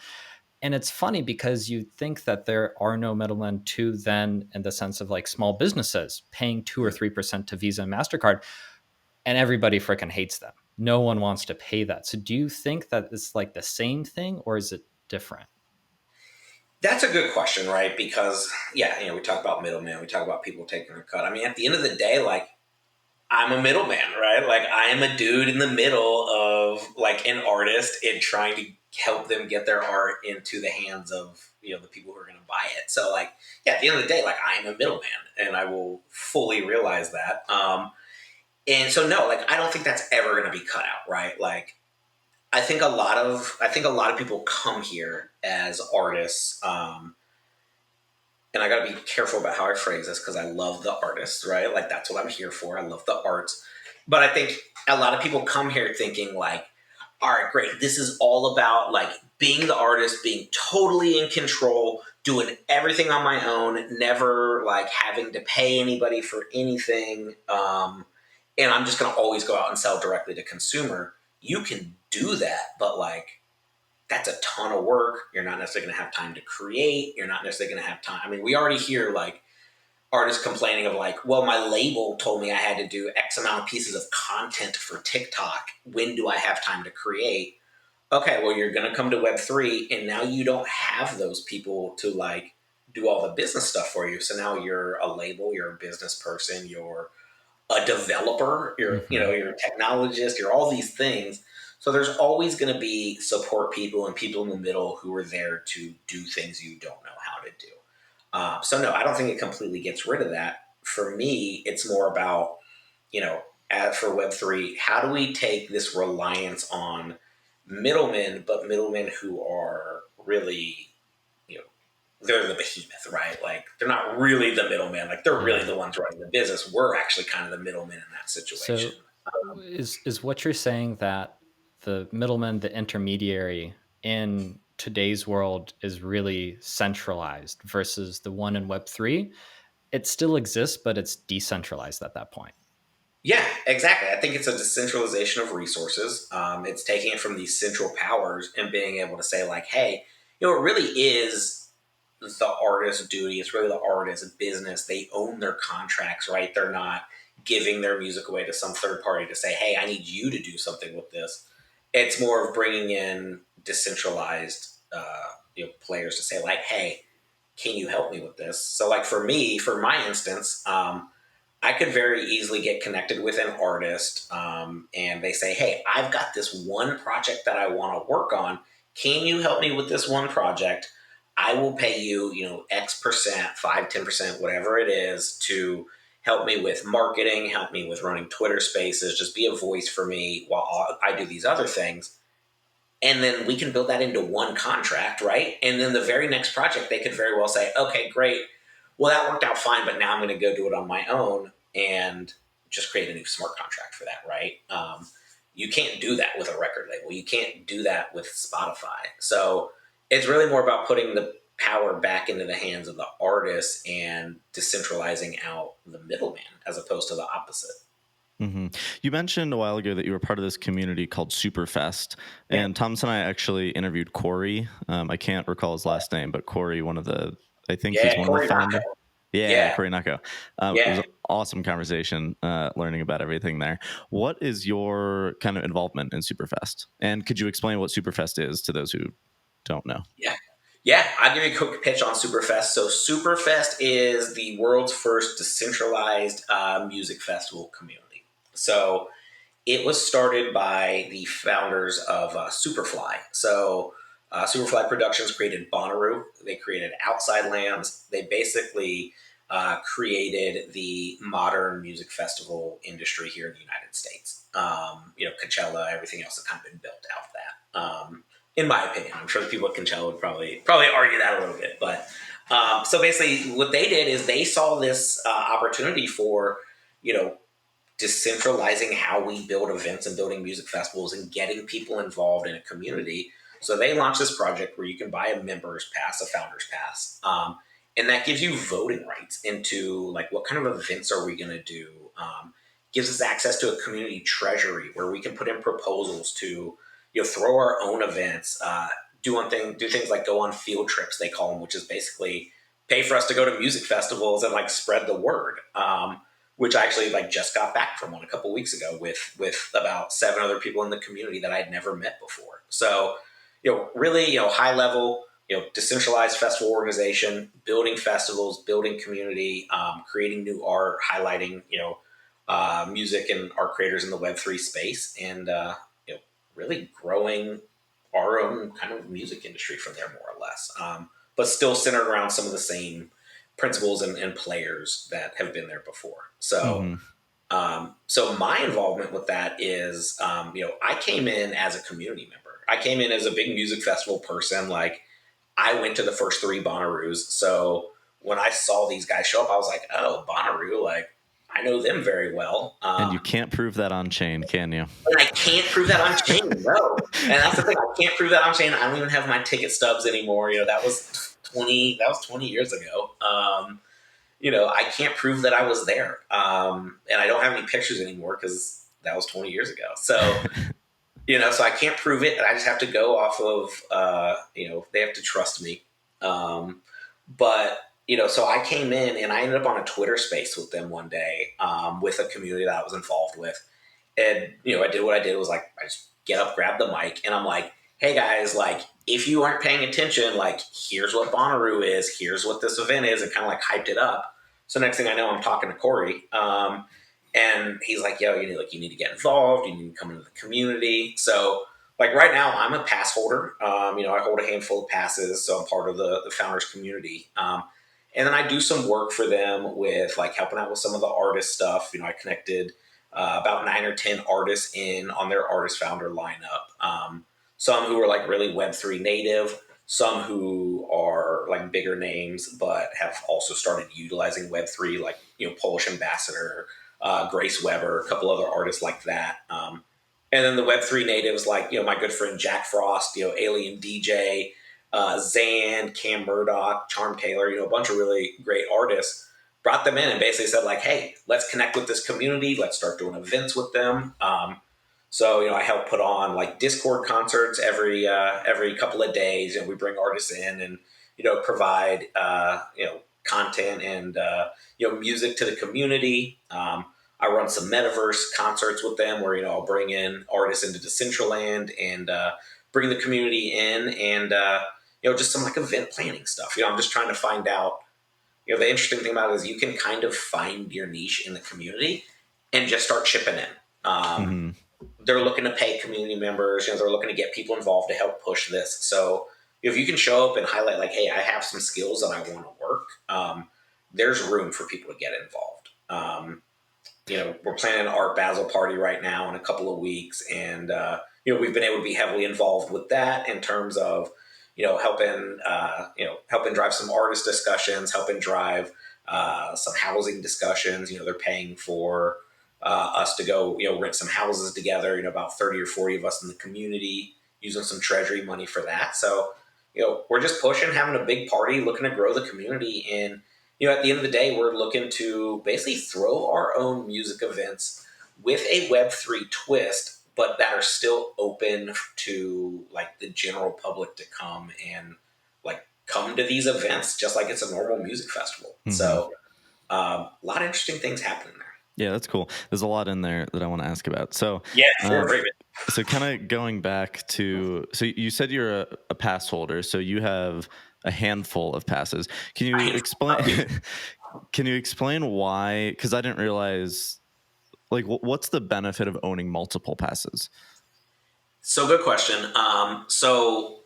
And it's funny because you think that there are no middlemen too, then in the sense of like small businesses paying 2 or 3% to Visa and MasterCard, and everybody freaking hates them. No one wants to pay that. So do you think that it's like the same thing, or is it different? That's a good question, right? Because yeah, we talk about middlemen, we talk about people taking a cut. I mean, at the end of the day, like I'm a middleman, right? Like I am a dude in the middle of like an artist and trying to help them get their art into the hands of the people who are going to buy it. So like yeah, at the end of the day, like I am a middleman, and I will fully realize that. And so no, like I don't think that's ever going to be cut out, right? Like I think a lot of people come here as artists, and I got to be careful about how I phrase this because I love the artists, right? Like that's what I'm here for. I love the arts. But I think a lot of people come here thinking like, all right, great. This is all about like being the artist, being totally in control, doing everything on my own, never like having to pay anybody for anything. And I'm just going to always go out and sell directly to consumer. You can do that, but like that's a ton of work. You're not necessarily going to have time to create. You're not necessarily going to have time. I mean, we already hear like artists complaining of like, well, my label told me I had to do X amount of pieces of content for TikTok. When do I have time to create? Okay, well, you're going to come to Web3 and now you don't have those people to like do all the business stuff for you. So now you're a label, you're a business person, you're a developer, you're a technologist, you're all these things. So there's always going to be support people and people in the middle who are there to do things you don't know how to do. So no, I don't think it completely gets rid of that. For me, it's more about, for Web3, how do we take this reliance on middlemen, but middlemen who are really, you know, they're the behemoth, right? Like they're not really the middleman. Like they're really the ones running the business. We're actually kind of the middlemen in that situation. So is what you're saying that the middleman, the intermediary in today's world is really centralized versus the one in Web3? It still exists, but it's decentralized at that point. Yeah, exactly. I think it's a decentralization of resources. It's taking it from these central powers and being able to say, like, hey, it really is the artist's duty. It's really the artist's business. They own their contracts, right? They're not giving their music away to some third party to say, hey, I need you to do something with this. It's more of bringing in decentralized players to say, like, hey, can you help me with this? So, like, for me, for my instance, I could very easily get connected with an artist and they say, hey, I've got this one project that I want to work on. Can you help me with this one project? I will pay you, X percent, 5, 10%, whatever it is to help me with marketing, help me with running Twitter spaces, just be a voice for me while I do these other things. And then we can build that into one contract, right? And then the very next project, they could very well say, okay, great. Well, that worked out fine, but now I'm going to go do it on my own and just create a new smart contract for that, right? You can't do that with a record label. You can't do that with Spotify. So it's really more about putting the power back into the hands of the artist and decentralizing out the middleman as opposed to the opposite. Mm-hmm. You mentioned a while ago that you were part of this community called Superfest, and Thomas and I actually interviewed Corey. I can't recall his last name, but Corey, I think he's one of the founders. Yeah, Corey Nako. It was an awesome conversation, learning about everything there. What is your kind of involvement in Superfest? And could you explain what Superfest is to those who don't know? Yeah, I'll give you a quick pitch on Superfest. So Superfest is the world's first decentralized music festival community. So it was started by the founders of Superfly. So Superfly Productions created Bonnaroo. They created Outside Lands. They basically created the modern music festival industry here in the United States. Coachella, everything else has kind of been built out of that. In my opinion, I'm sure the people at Coachella would probably argue that a little bit. But so basically, what they did is they saw this opportunity for, decentralizing how we build events and building music festivals and getting people involved in a community. So they launched this project where you can buy a member's pass, a founder's pass, and that gives you voting rights into like what kind of events are we going to do. Gives us access to a community treasury where we can put in proposals to throw our own events, do things like go on field trips, they call them, which is basically pay for us to go to music festivals and like spread the word. Which I actually like just got back from one a couple weeks ago with about 7 other people in the community that I'd never met before. So, really, high level, decentralized festival organization, building festivals, building community, creating new art, highlighting, music and art creators in the Web3 space, and really growing our own kind of music industry from there, more or less, but still centered around some of the same principles and players that have been there before. So, so my involvement with that is, I came in as a community member. I came in as a big music festival person. Like I went to the first 3 Bonnaroos. So when I saw these guys show up, I was like, oh, Bonnaroo, like I know them very well. And you can't prove that on chain, can you? And I can't prove that on chain, no. And that's the thing, I can't prove that on chain. I don't even have my ticket stubs anymore. That was 20 years ago. I can't prove that I was there. And I don't have any pictures anymore because that was 20 years ago. So, so I can't prove it. And I just have to go off of, they have to trust me. But, so I came in and I ended up on a Twitter space with them one day, with a community that I was involved with. And, I did what I did was like, I just get up, grab the mic, and I'm like, hey guys, like, if you aren't paying attention, like, here's what Bonnaroo is, here's what this event is, and kind of like hyped it up. So next thing I know, I'm talking to Corey, and he's like, yo, you need to get involved, you need to come into the community. So like right now, I'm a pass holder. I hold a handful of passes, so I'm part of the founders community. And then I do some work for them with like helping out with some of the artist stuff. I connected about 9 or 10 artists in on their artist founder lineup. Some who are like really Web3 native, some who are like bigger names, but have also started utilizing Web3, like, Polish Ambassador, Grace Weber, a couple other artists like that. And then the Web3 natives, like, my good friend Jack Frost, Alien DJ, Zan, Cam Murdoch, Charm Taylor, a bunch of really great artists, brought them in and basically said like, hey, let's connect with this community. Let's start doing events with them. So, I help put on like Discord concerts every couple of days. We bring artists in and, provide, content and, music to the community. I run some metaverse concerts with them where, I'll bring in artists into Decentraland and bring the community in and, just some like event planning stuff. I'm just trying to find out, the interesting thing about it is you can kind of find your niche in the community and just start chipping in. They're looking to pay community members, they're looking to get people involved to help push this. So if you can show up and highlight like, hey, I have some skills that I want to work, there's room for people to get involved. We're planning an Art Basel party right now in a couple of weeks. And, we've been able to be heavily involved with that in terms of, helping drive some artist discussions, helping drive some housing discussions. They're paying for us to go, rent some houses together, about 30 or 40 of us in the community using some treasury money for that. So, we're just pushing, having a big party, looking to grow the community. And, at the end of the day, we're looking to basically throw our own music events with a Web3 twist, but that are still open to like the general public to come and like come to these events just like it's a normal music festival. So a lot of interesting things happening there. Yeah, that's cool. There's a lot in there that I want to ask about. So yeah, sure. So kind of going back to, so you said you're a pass holder, so you have a handful of passes. Can you explain? Can you explain why? Because I didn't realize, like, what's the benefit of owning multiple passes? So good question. So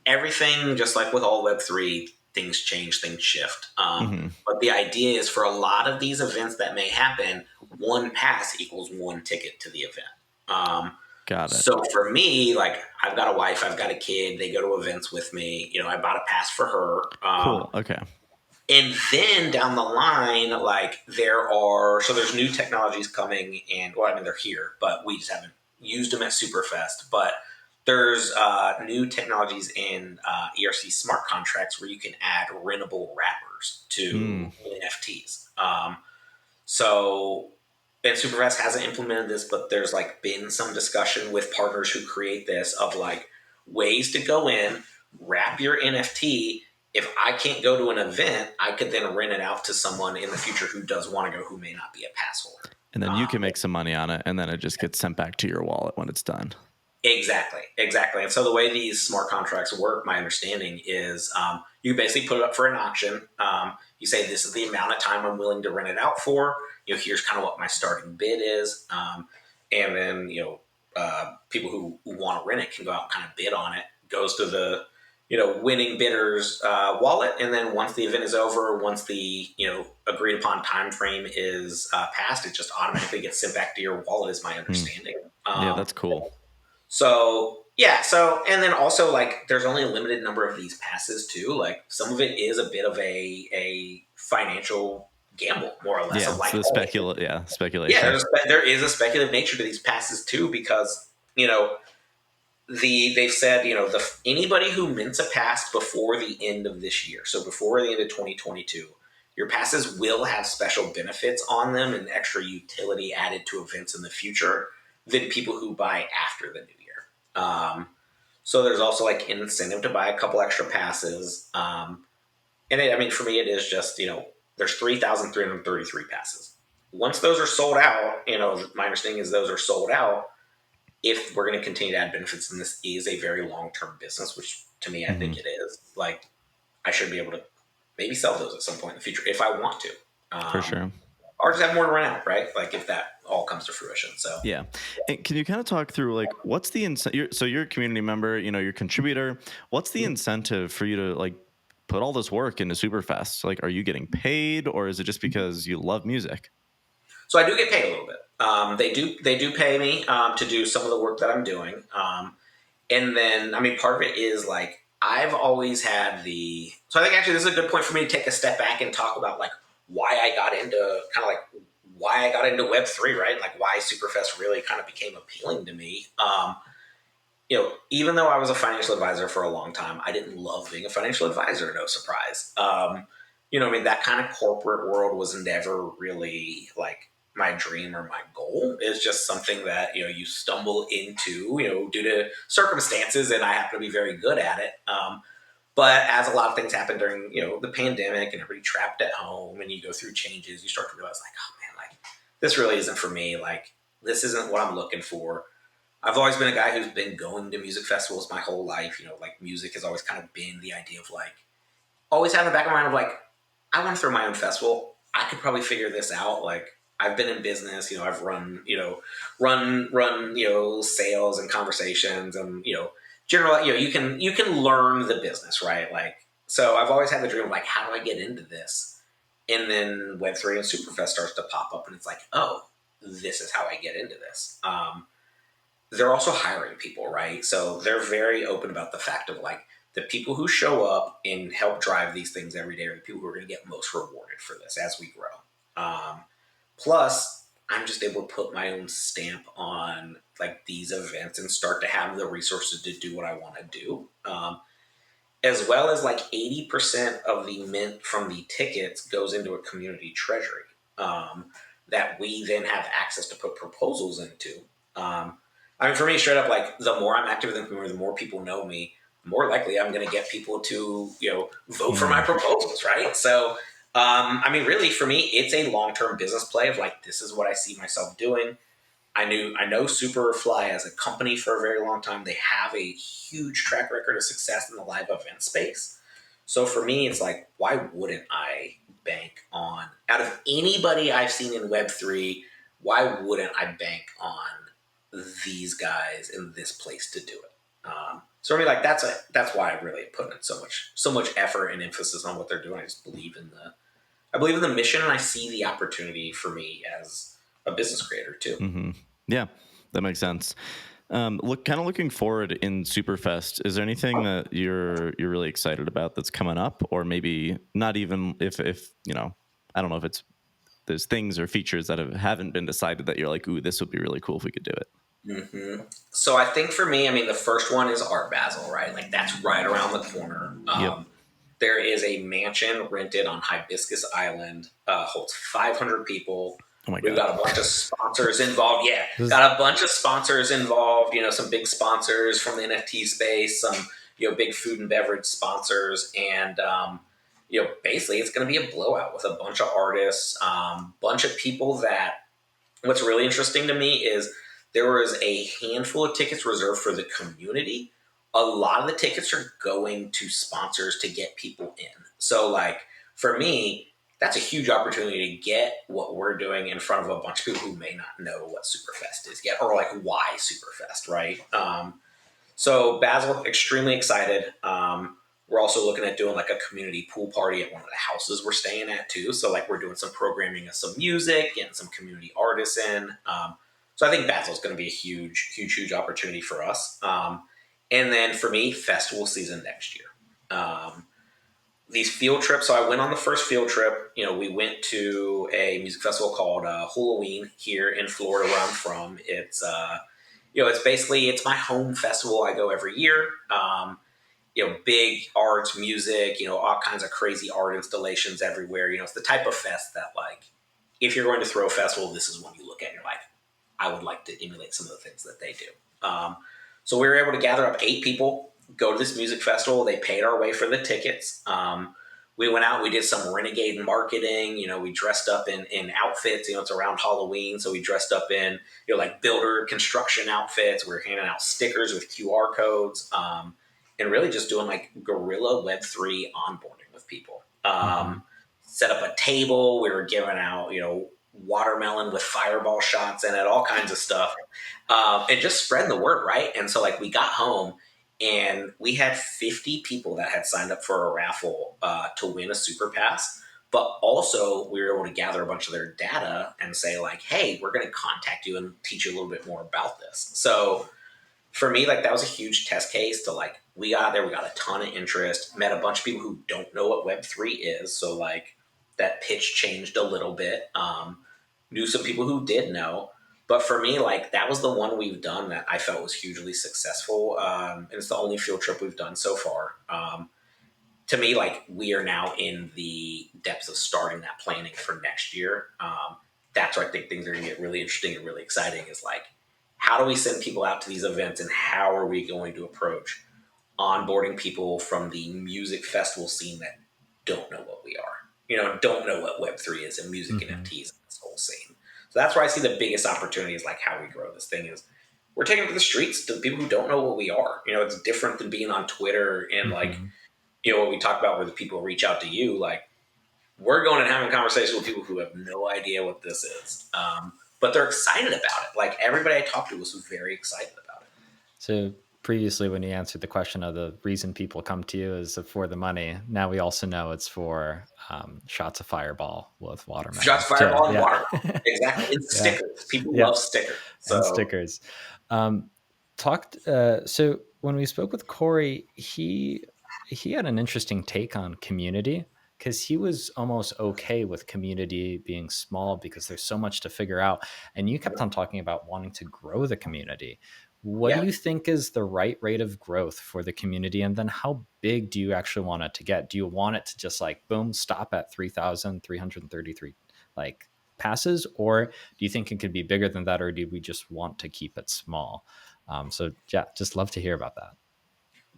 everything, just like with all Web3, things change, things shift. But the idea is for a lot of these events that may happen, one pass equals one ticket to the event. Got it. So for me, like I've got a wife, I've got a kid, they go to events with me, I bought a pass for her. Cool. Okay. And then down the line, like there's new technologies coming and, they're here, but we just haven't used them at Superfest. But there's new technologies in ERC smart contracts where you can add rentable wrappers to NFTs. And Superfest hasn't implemented this, but there's like been some discussion with partners who create this of like ways to go in, wrap your NFT. If I can't go to an event, I could then rent it out to someone in the future who does want to go, who may not be a pass holder. And then you can make some money on it, and then it just gets sent back to your wallet when it's done. Exactly. And so the way these smart contracts work, my understanding is you basically put it up for an auction. You say, this is the amount of time I'm willing to rent it out for. Here's kind of what my starting bid is. And then, people who want to rent it can go out and kind of bid on it. Goes to the, winning bidder's wallet. And then once the event is over, once the, agreed upon time frame is passed, it just automatically gets sent back to your wallet is my understanding. Yeah, that's cool. So, Yeah. So, and then also like, there's only a limited number of these passes too. Like some of it is a bit of a financial gamble, more or less, Yeah, of so like, the oh, yeah, speculation. there is a speculative nature to these passes too, because you know they've said anybody who mints a pass before the end of this year, so before the end of 2022, your passes will have special benefits on them and extra utility added to events in the future than people who buy after the new year. So there's also like incentive to buy a couple extra passes. And I mean, for me, it is just, there's 3,333 passes. Once those are sold out, my understanding is those are sold out. If we're going to continue to add benefits, and this is a very long-term business, which to me, I Hmm. think it is, like, I should be able to maybe sell those at some point in the future if I want to. For Um, sure. or just have more to run out, right? Like if that all comes to fruition. So Yeah. And can you kind of talk through like what's the incentive? So you're a community member, you're a contributor. What's the incentive for you to like put all this work into Superfest? Like, are you getting paid or is it just because you love music? So I do get paid a little bit. They do pay me to do some of the work that I'm doing. And then, I mean, part of it is like I've always had the. So I think actually this is a good point for me to take a step back and talk about like why I got into Web3, right? Like why Superfest really kind of became appealing to me. Even though I was a financial advisor for a long time, I didn't love being a financial advisor. No surprise. I mean, that kind of corporate world was never really like my dream or my goal. It's just something that you stumble into, due to circumstances, and I happen to be very good at it. But as a lot of things happen during the pandemic and everybody trapped at home, and you go through changes, you start to realize like, oh man, like this really isn't for me. Like this isn't what I'm looking for. I've always been a guy who's been going to music festivals my whole life. Like music has always kind of been the idea of like, always have in the back of my mind of like, I want to throw my own festival. I could probably figure this out. Like I've been in business, I've run sales and conversations and, general, you can learn the business, right? Like, so I've always had the dream of like, how do I get into this? And then Web3 and Superfest starts to pop up and it's like, oh, this is how I get into this. They're also hiring people, right? So they're very open about the fact of like the people who show up and help drive these things every day are the people who are going to get most rewarded for this as we grow. Plus, I'm just able to put my own stamp on like these events and start to have the resources to do what I want to do. As well as like 80% of the mint from the tickets goes into a community treasury that we then have access to put proposals into. I mean, for me, straight up, like the more I'm active in the community, the more people know me, the more likely I'm going to get people to, vote for my Mm. proposals, right? So, I mean, really, for me, it's a long-term business play of like, this is what I see myself doing. I know Superfly as a company for a very long time. They have a huge track record of success in the live event space. So for me, it's like, why wouldn't I bank on out of anybody I've seen in Web3? Why wouldn't I bank on these guys in this place to do it? So I mean, like that's why I really put in so much effort and emphasis on what they're doing. I believe in the mission, and I see the opportunity for me as a business creator too. Hmm. Yeah, that makes sense. Looking forward in Superfest, is there anything that you're really excited about that's coming up, or maybe not even if I don't know if it's there's things or features that haven't been decided that you're like, ooh, this would be really cool if we could do it. So I think for me, I mean, the first one is Art Basel, right? Like that's right around the corner. Yep. There is a mansion rented on Hibiscus Island, holds 500 people. Oh my We've god. got a bunch of sponsors involved. Yeah, This got a bunch of sponsors involved. Some big sponsors from the NFT space, some big food and beverage sponsors, and basically it's going to be a blowout with a bunch of artists, bunch of people that. What's really interesting to me is there was a handful of tickets reserved for the community. A lot of the tickets are going to sponsors to get people in. So, like, for me, that's a huge opportunity to get what we're doing in front of a bunch of people who may not know what Superfest is yet, or like why Superfest, right? So Basil, extremely excited. We're also looking at doing like a community pool party at one of the houses we're staying at too. So like we're doing some programming of some music, getting some community artists in. So I think Basil's going to be a huge opportunity for us. And then for me, festival season next year. These field trips. So I went on the first field trip. We went to a music festival called Halloween here in Florida, where I'm from. It's basically it's my home festival. I go every year. Big arts, music, all kinds of crazy art installations everywhere. It's the type of fest that, like, if you're going to throw a festival, this is one you look at and you're like, I would like to emulate some of the things that they do. So we were able to gather up 8 people, go to this music festival. They paid our way for the tickets. We went out, we did some renegade marketing. We dressed up in outfits. It's around Halloween. So we dressed up in, like builder construction outfits. We were handing out stickers with QR codes. And really just doing like guerrilla Web3 onboarding with people. Mm-hmm. Set up a table. We were giving out, watermelon with fireball shots in it, all kinds of stuff. And just spreading the word, right? And so like we got home and we had 50 people that had signed up for a raffle to win a super pass. But also we were able to gather a bunch of their data and say like, hey, we're going to contact you and teach you a little bit more about this. So for me, like that was a huge test case to like, we got there, we got a ton of interest, met a bunch of people who don't know what Web3 is. So like that pitch changed a little bit. Knew some people who did know. But for me, like that was the one we've done that I felt was hugely successful. And it's the only field trip we've done so far. To me, like we are now in the depths of starting that planning for next year. That's where I think things are going to get really interesting and really exciting is like, how do we send people out to these events and how are we going to approach onboarding people from the music festival scene that don't know what we are, don't know what Web3 is and music Mm-hmm. NFTs and this whole scene. So that's where I see the biggest opportunity is like how we grow this thing is we're taking it to the streets to the people who don't know what we are. It's different than being on Twitter and like, Mm-hmm. what we talk about where the people reach out to you, like we're going and having conversations with people who have no idea what this is. But they're excited about it. Like everybody I talked to was very excited about it. So previously, when you answered the question of the reason people come to you is for the money, now we also know it's for shots of fireball with watermelon. Shots fireball and yeah. watermelon. Exactly. And Yeah. stickers. People Yeah. love stickers. And stickers. So when we spoke with Corey, he had an interesting take on community because he was almost okay with community being small because there's so much to figure out. And you kept on talking about wanting to grow the community. What do Yeah. you think is the right rate of growth for the community? And then how big do you actually want it to get? Do you want it to just like, boom, stop at 3,333 like passes? Or do you think it could be bigger than that? Or do we just want to keep it small? So yeah, just love to hear about that.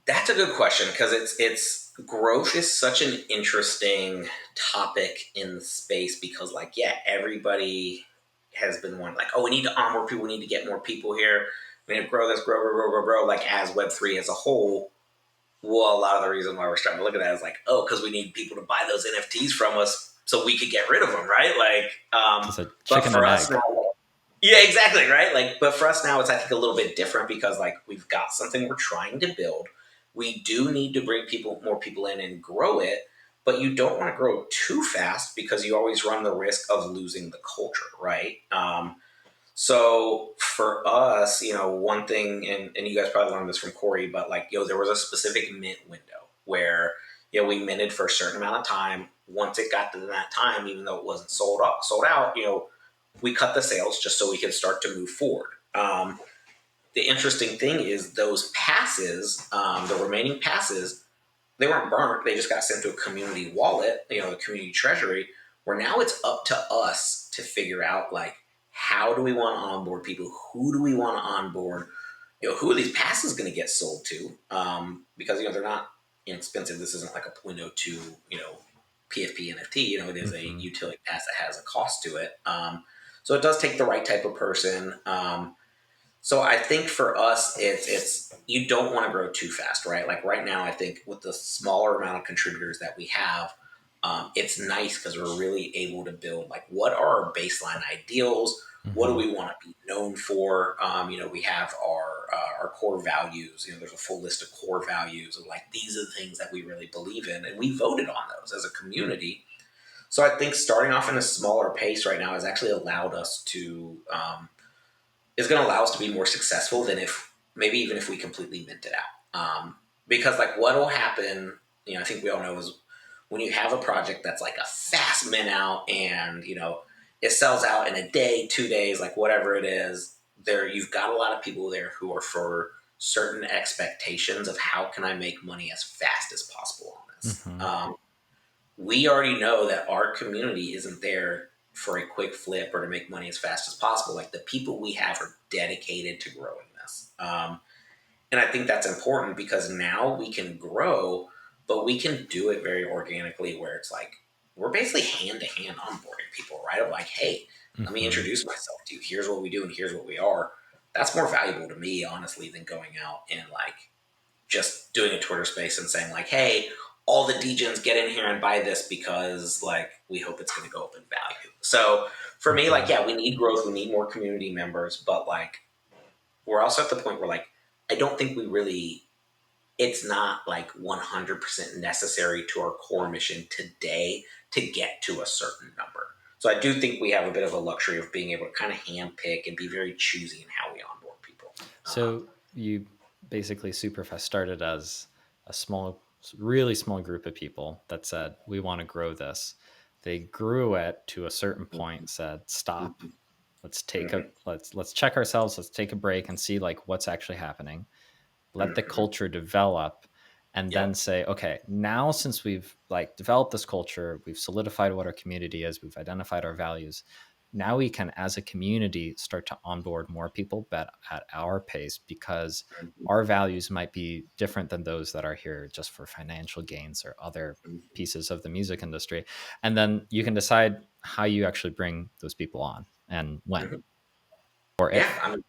That's a good question because it's growth is such an interesting topic in the space because like, yeah, everybody has been wanting like, oh, we need to onboard people. We need to get more people here. We need to grow this, grow. Like as Web3 as a whole, well, a lot of the reason why we're starting to look at that is like, oh, because we need people to buy those NFTs from us so we could get rid of them, right? Like, it's a chicken and egg. Now, yeah, exactly, right? Like, but for us now, it's I think a little bit different because like we've got something we're trying to build. We do need to bring more people in and grow it, but you don't want to grow too fast because you always run the risk of losing the culture, right? So for us, one thing, and you guys probably learned this from Corey, but like, there was a specific mint window where, we minted for a certain amount of time. Once it got to that time, even though it wasn't sold out, we cut the sales just so we could start to move forward. The interesting thing is those passes, the remaining passes, they weren't burnt. They just got sent to a community wallet, the community treasury, where now it's up to us to figure out like, how do we want to onboard people? Who do we want to onboard? Who are these passes going to get sold to? Because, they're not inexpensive. This isn't like a window to, PFP NFT. It is a utility pass that has a cost to it. So it does take the right type of person. So I think for us, it's you don't want to grow too fast, right? Like right now, I think with the smaller amount of contributors that we have, it's nice because we're really able to build like what are our baseline ideals? Mm-hmm. What do we want to be known for? We have our core values. There's a full list of core values of like these are the things that we really believe in, and we voted on those as a community. So I think starting off in a smaller pace right now has actually allowed us to is going to allow us to be more successful than if maybe even if we completely mint it Because like what will happen, I think we all know is when you have a project that's like a fast min out and, it sells out in a day, 2 days, like whatever it is, there you've got a lot of people there who are for certain expectations of how can I make money as fast as possible on this. Mm-hmm. We already know that our community isn't there for a quick flip or to make money as fast as possible. Like the people we have are dedicated to growing this. And I think that's important because now we can grow, but we can do it very organically where it's like we're basically hand to hand onboarding people, right? Of like, hey, let me Mm-hmm. introduce myself to you. Here's what we do and here's what we are. That's more valuable to me, honestly, than going out and like just doing a Twitter space and saying like, hey, all the degens get in here and buy this because like we hope it's going to go up in value. So for me, like, Mm-hmm. yeah, we need growth. We need more community members, but like we're also at the point where like I don't think we really it's not like 100% necessary to our core mission today to get to a certain number. So I do think we have a bit of a luxury of being able to kind of handpick and be very choosy in how we onboard people. So you basically Superfest started as a small, really small group of people that said, we want to grow this. They grew it to a certain point, said, stop. Let's take a Mhm, let's check ourselves. Let's take a break and see like what's actually happening. Let the mhm. culture develop, and then Yep. say, okay, now since we've like developed this culture, we've solidified what our community is, we've identified our values, now we can as a community start to onboard more people, but at our pace, because our values might be different than those that are here just for financial gains or other pieces of the music industry. And then you can decide how you actually bring those people on and when Mhm. or Yeah. if.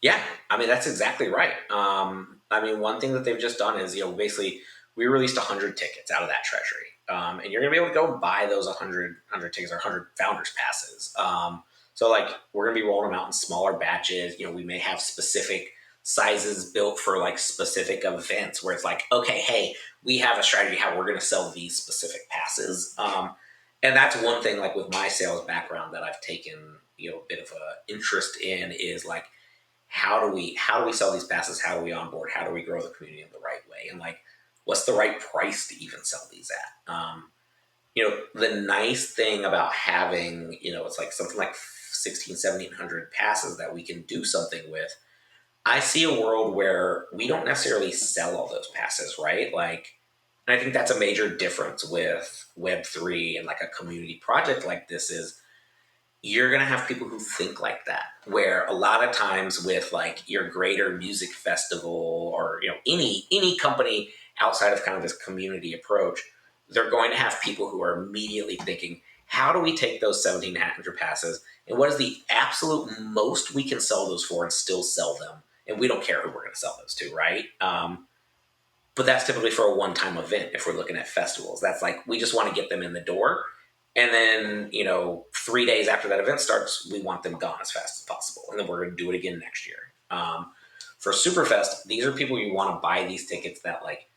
Yeah, I mean that's exactly right. I mean, one thing that they've just done is basically we released 100 tickets out of that treasury, and you're gonna be able to go buy those 100 tickets or 100 founders passes. So like we're gonna be rolling them out in smaller batches. We may have specific sizes built for like specific events where it's like, okay, hey, we have a strategy how we're gonna sell these specific passes. And that's one thing like with my sales background that I've taken a bit of a interest in is like how do we sell these passes? How do we onboard? How do we grow the community in the right way? And like, what's the right price to even sell these at? The nice thing about having, it's like something like 16, 1700 passes that we can do something with. I see a world where we don't necessarily sell all those passes, right? Like, and I think that's a major difference with Web3 and like a community project like this is you're going to have people who think like that where a lot of times with like your greater music festival or any company outside of kind of this community approach, they're going to have people who are immediately thinking, how do we take those 1700 passes and what is the absolute most we can sell those for and still sell them, and we don't care who we're going to sell those to, right? But that's typically for a one-time event. If we're looking at festivals, that's like we just want to get them in the door, and then 3 days after that event starts, we want them gone as fast as possible, and then we're going to do it again next year. For Superfest, these are people you want to buy these tickets that like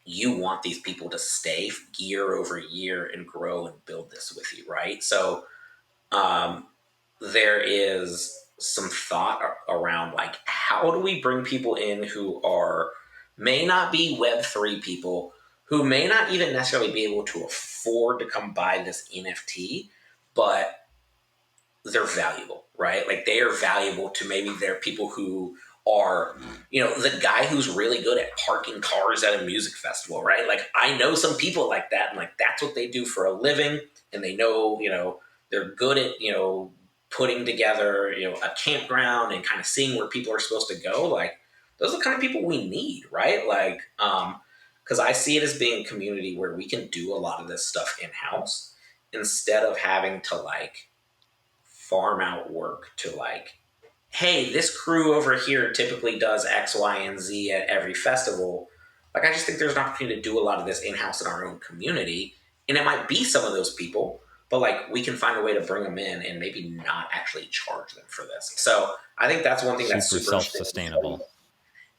you want these people to stay year over year and grow and build this with you, right? So um, there is some thought around like how do we bring people in who are may not be Web3 people, who may not even necessarily be able to afford to come buy this NFT, but they're valuable, right? Like they are valuable to maybe they're people who are, the guy who's really good at parking cars at a music festival, right? Like I know some people like that, and like that's what they do for a living, and they know, they're good at, putting together, a campground and kind of seeing where people are supposed to go. Like those are the kind of people we need, right? Like, because I see it as being a community where we can do a lot of this stuff in house instead of having to like farm out work to like, hey, this crew over here typically does X, Y, and Z at every festival. Like, I just think there's an opportunity to do a lot of this in house in our own community. And it might be some of those people, but like we can find a way to bring them in and maybe not actually charge them for this. So I think that's one thing that's Super super interesting. self-sustainable.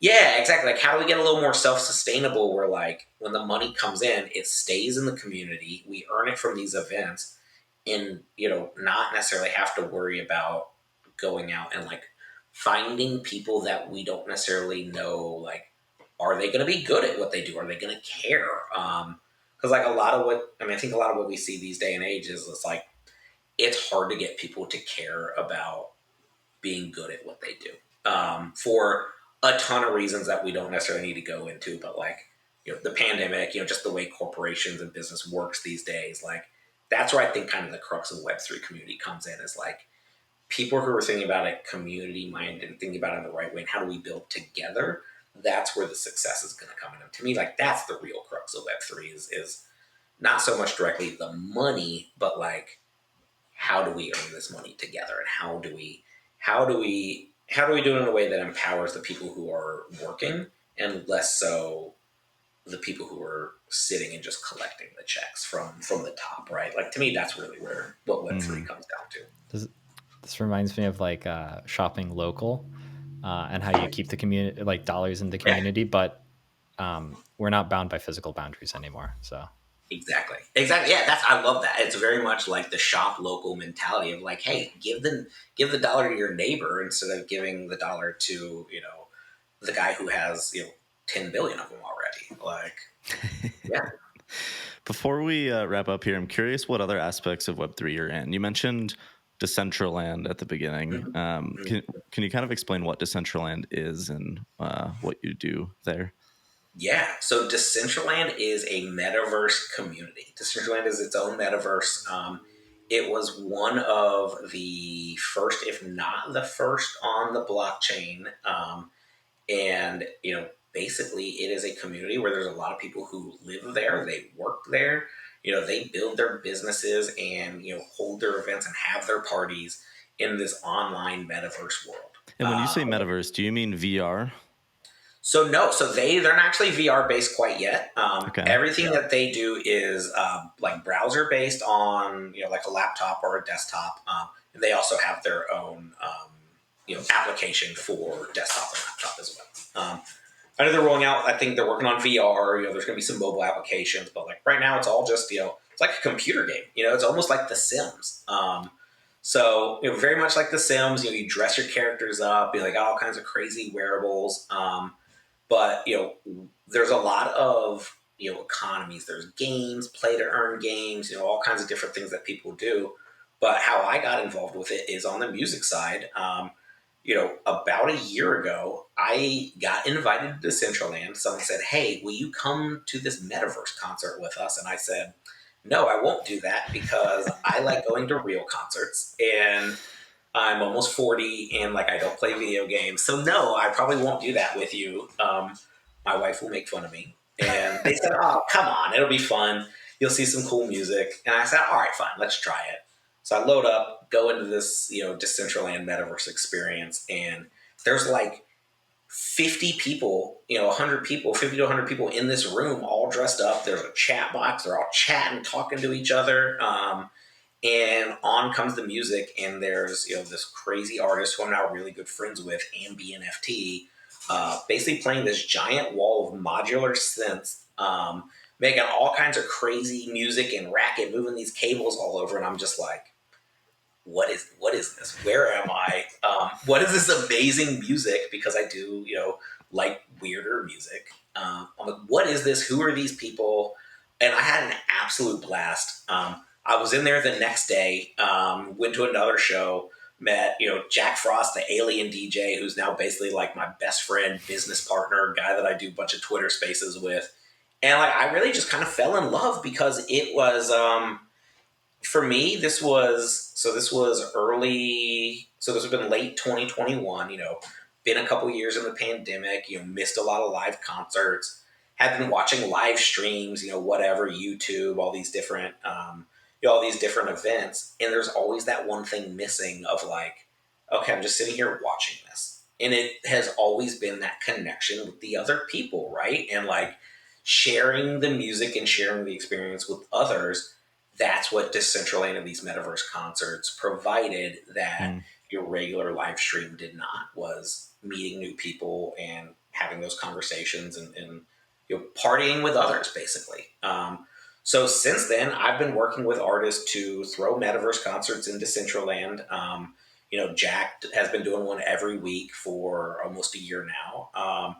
Yeah, exactly. Like, how do we get a little more self sustainable where, like, when the money comes in, it stays in the community? We earn it from these events and, not necessarily have to worry about going out and, like, finding people that we don't necessarily know, like, are they going to be good at what they do? Are they going to care? Because like a lot of what, I mean, I think a lot of what we see these day and age is it's like, it's hard to get people to care about being good at what they do, for a ton of reasons that we don't necessarily need to go into. But like, the pandemic, just the way corporations and business works these days, like that's where I think kind of the crux of the Web3 community comes in, is like people who are thinking about it community minded and thinking about it in the right way and how do we build together. That's where the success is going to come in. And to me, like that's the real crux of Web3 is not so much directly the money, but like how do we earn this money together, and how do we do it in a way that empowers the people who are working and less so the people who are sitting and just collecting the checks from the top, right? Like to me, that's really where what Web3 comes down to. This reminds me of like shopping local, and how you keep the community, like dollars in the Yeah, community, but we're not bound by physical boundaries anymore. So exactly. Yeah, I love that. It's very much like the shop local mentality of like, hey, give the dollar to your neighbor instead of giving the dollar to the guy who has 10 billion of them already. Like, yeah. Before we wrap up here, I'm curious what other aspects of Web3 you're in. You mentioned Decentraland at the beginning. Mhm. Can you kind of explain what Decentraland is and what you do there? Yeah, so Decentraland is a metaverse community. Decentraland is its own metaverse. It was one of the first, if not the first, on the blockchain. And basically, it is a community where there's a lot of people who live there, they work there, they build their businesses and hold their events and have their parties in this online metaverse world. And when you say metaverse, do you mean VR? So no, so they're not actually VR based quite yet. Okay. Everything that they do is like browser based on like a laptop or a desktop. And they also have their own application for desktop and laptop as well. I know they're rolling out. I think they're working on VR. There's going to be some mobile applications, but like right now, it's all just it's like a computer game. It's almost like The Sims. So very much like The Sims. You dress your characters up, like all kinds of crazy wearables. But there's a lot of economies. There's games, play to earn games, all kinds of different things that people do. But how I got involved with it is on the music side. About a year ago, I got invited to Decentraland. Someone said, "Hey, will you come to this metaverse concert with us?" And I said, "No, I won't do that because I like going to real concerts and I'm almost 40 and like I don't play video games. So no, I probably won't do that with you. My wife will make fun of me." And they said, "Oh, come on, it'll be fun. You'll see some cool music." And I said, "All right, fine, let's try it." So I load up, go into this, Decentraland metaverse experience, and there's like 50 people, 100 people, 50 to 100 people in this room, all dressed up. There's a chat box. They're all chatting, talking to each other. And on comes the music, and there's this crazy artist who I'm now really good friends with, NFT, basically playing this giant wall of modular synths, making all kinds of crazy music and racket, moving these cables all over, and I'm just like, what is this? Where am I? What is this amazing music? Because I do like weirder music. I'm like, what is this? Who are these people? And I had an absolute blast. I was in there the next day, went to another show, met, Jack Frost, the alien DJ, who's now basically like my best friend, business partner, guy that I do a bunch of Twitter spaces with. And like, I really just kind of fell in love because it was, for me, this was early, so this has been late 2021, been a couple years in the pandemic, missed a lot of live concerts, had been watching live streams, whatever, YouTube, all these different events. And there's always that one thing missing of like, okay, I'm just sitting here watching this. And it has always been that connection with the other people, right? And like sharing the music and sharing the experience with others. That's what Decentraland and these metaverse concerts provided that your regular live stream did not, was meeting new people and having those conversations and partying with others, basically. So since then, I've been working with artists to throw metaverse concerts in Decentraland. Jack has been doing one every week for almost a year now.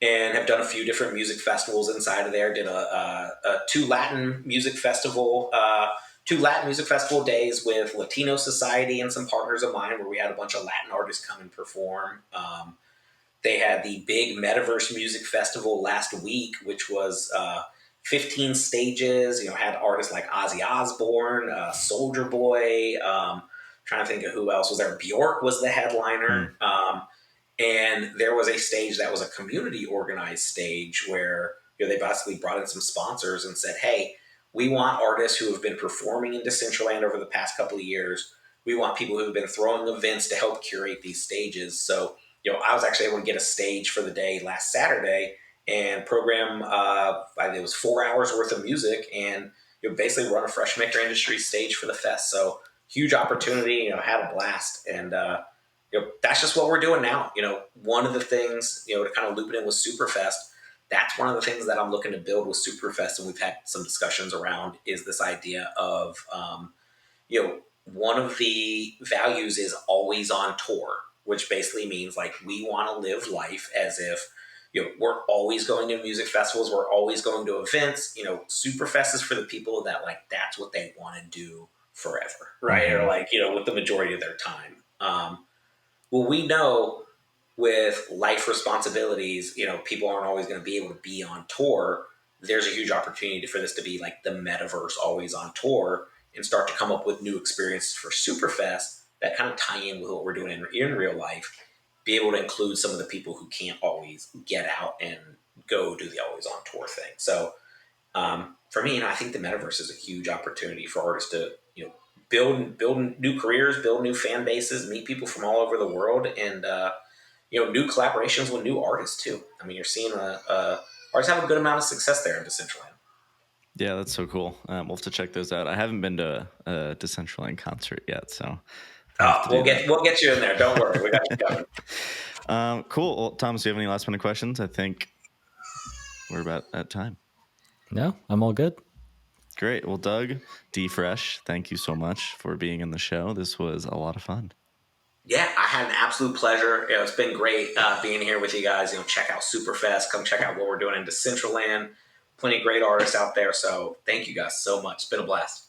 and have done a few different music festivals inside of there. Did a two Latin music festival days with Latino Society and some partners of mine, where we had a bunch of Latin artists come and perform. They had the big Metaverse Music Festival last week, which was 15 stages. Had artists like Ozzy Osbourne, Soldier Boy. Trying to think of who else was there. Bjork was the headliner. And there was a stage that was a community organized stage where they basically brought in some sponsors and said, hey, we want artists who have been performing in Decentraland over the past couple of years. We want people who have been throwing events to help curate these stages. So, I was actually able to get a stage for the day last Saturday and program, it was 4 hours worth of music, and basically run a fresh maker industry stage for the fest. So huge opportunity, had a blast. And, that's just what we're doing now. One of the things, to kind of loop it in with Superfest, that's one of the things that I'm looking to build with Superfest, and we've had some discussions around, is this idea of, one of the values is always on tour, which basically means like we want to live life as if, we're always going to music festivals, we're always going to events. Superfest is for the people that that's what they want to do forever, right? Or with the majority of their time. Well, we know with life responsibilities, people aren't always going to be able to be on tour. There's a huge opportunity for this to be like the metaverse always on tour, and start to come up with new experiences for Superfest that kind of tie in with what we're doing in real life. Be able to include some of the people who can't always get out and go do the always on tour thing. So for me, I think the metaverse is a huge opportunity for artists to, build new careers, build new fan bases, meet people from all over the world, and new collaborations with new artists too. I mean, you're seeing artists have a good amount of success there in Decentraland. Yeah, that's so cool. We'll have to check those out. I haven't been to a Decentraland concert yet, so we'll get you in there. Don't worry, we got you covered. Cool. Well, Thomas, do you have any last minute questions? I think we're about at time. No, I'm all good. Great. Well, Doug, D-Fresh, thank you so much for being in the show. This was a lot of fun. Yeah, I had an absolute pleasure. It's been great being here with you guys. Check out Superfest. Come check out what we're doing in Decentraland. Plenty of great artists out there. So thank you guys so much. It's been a blast.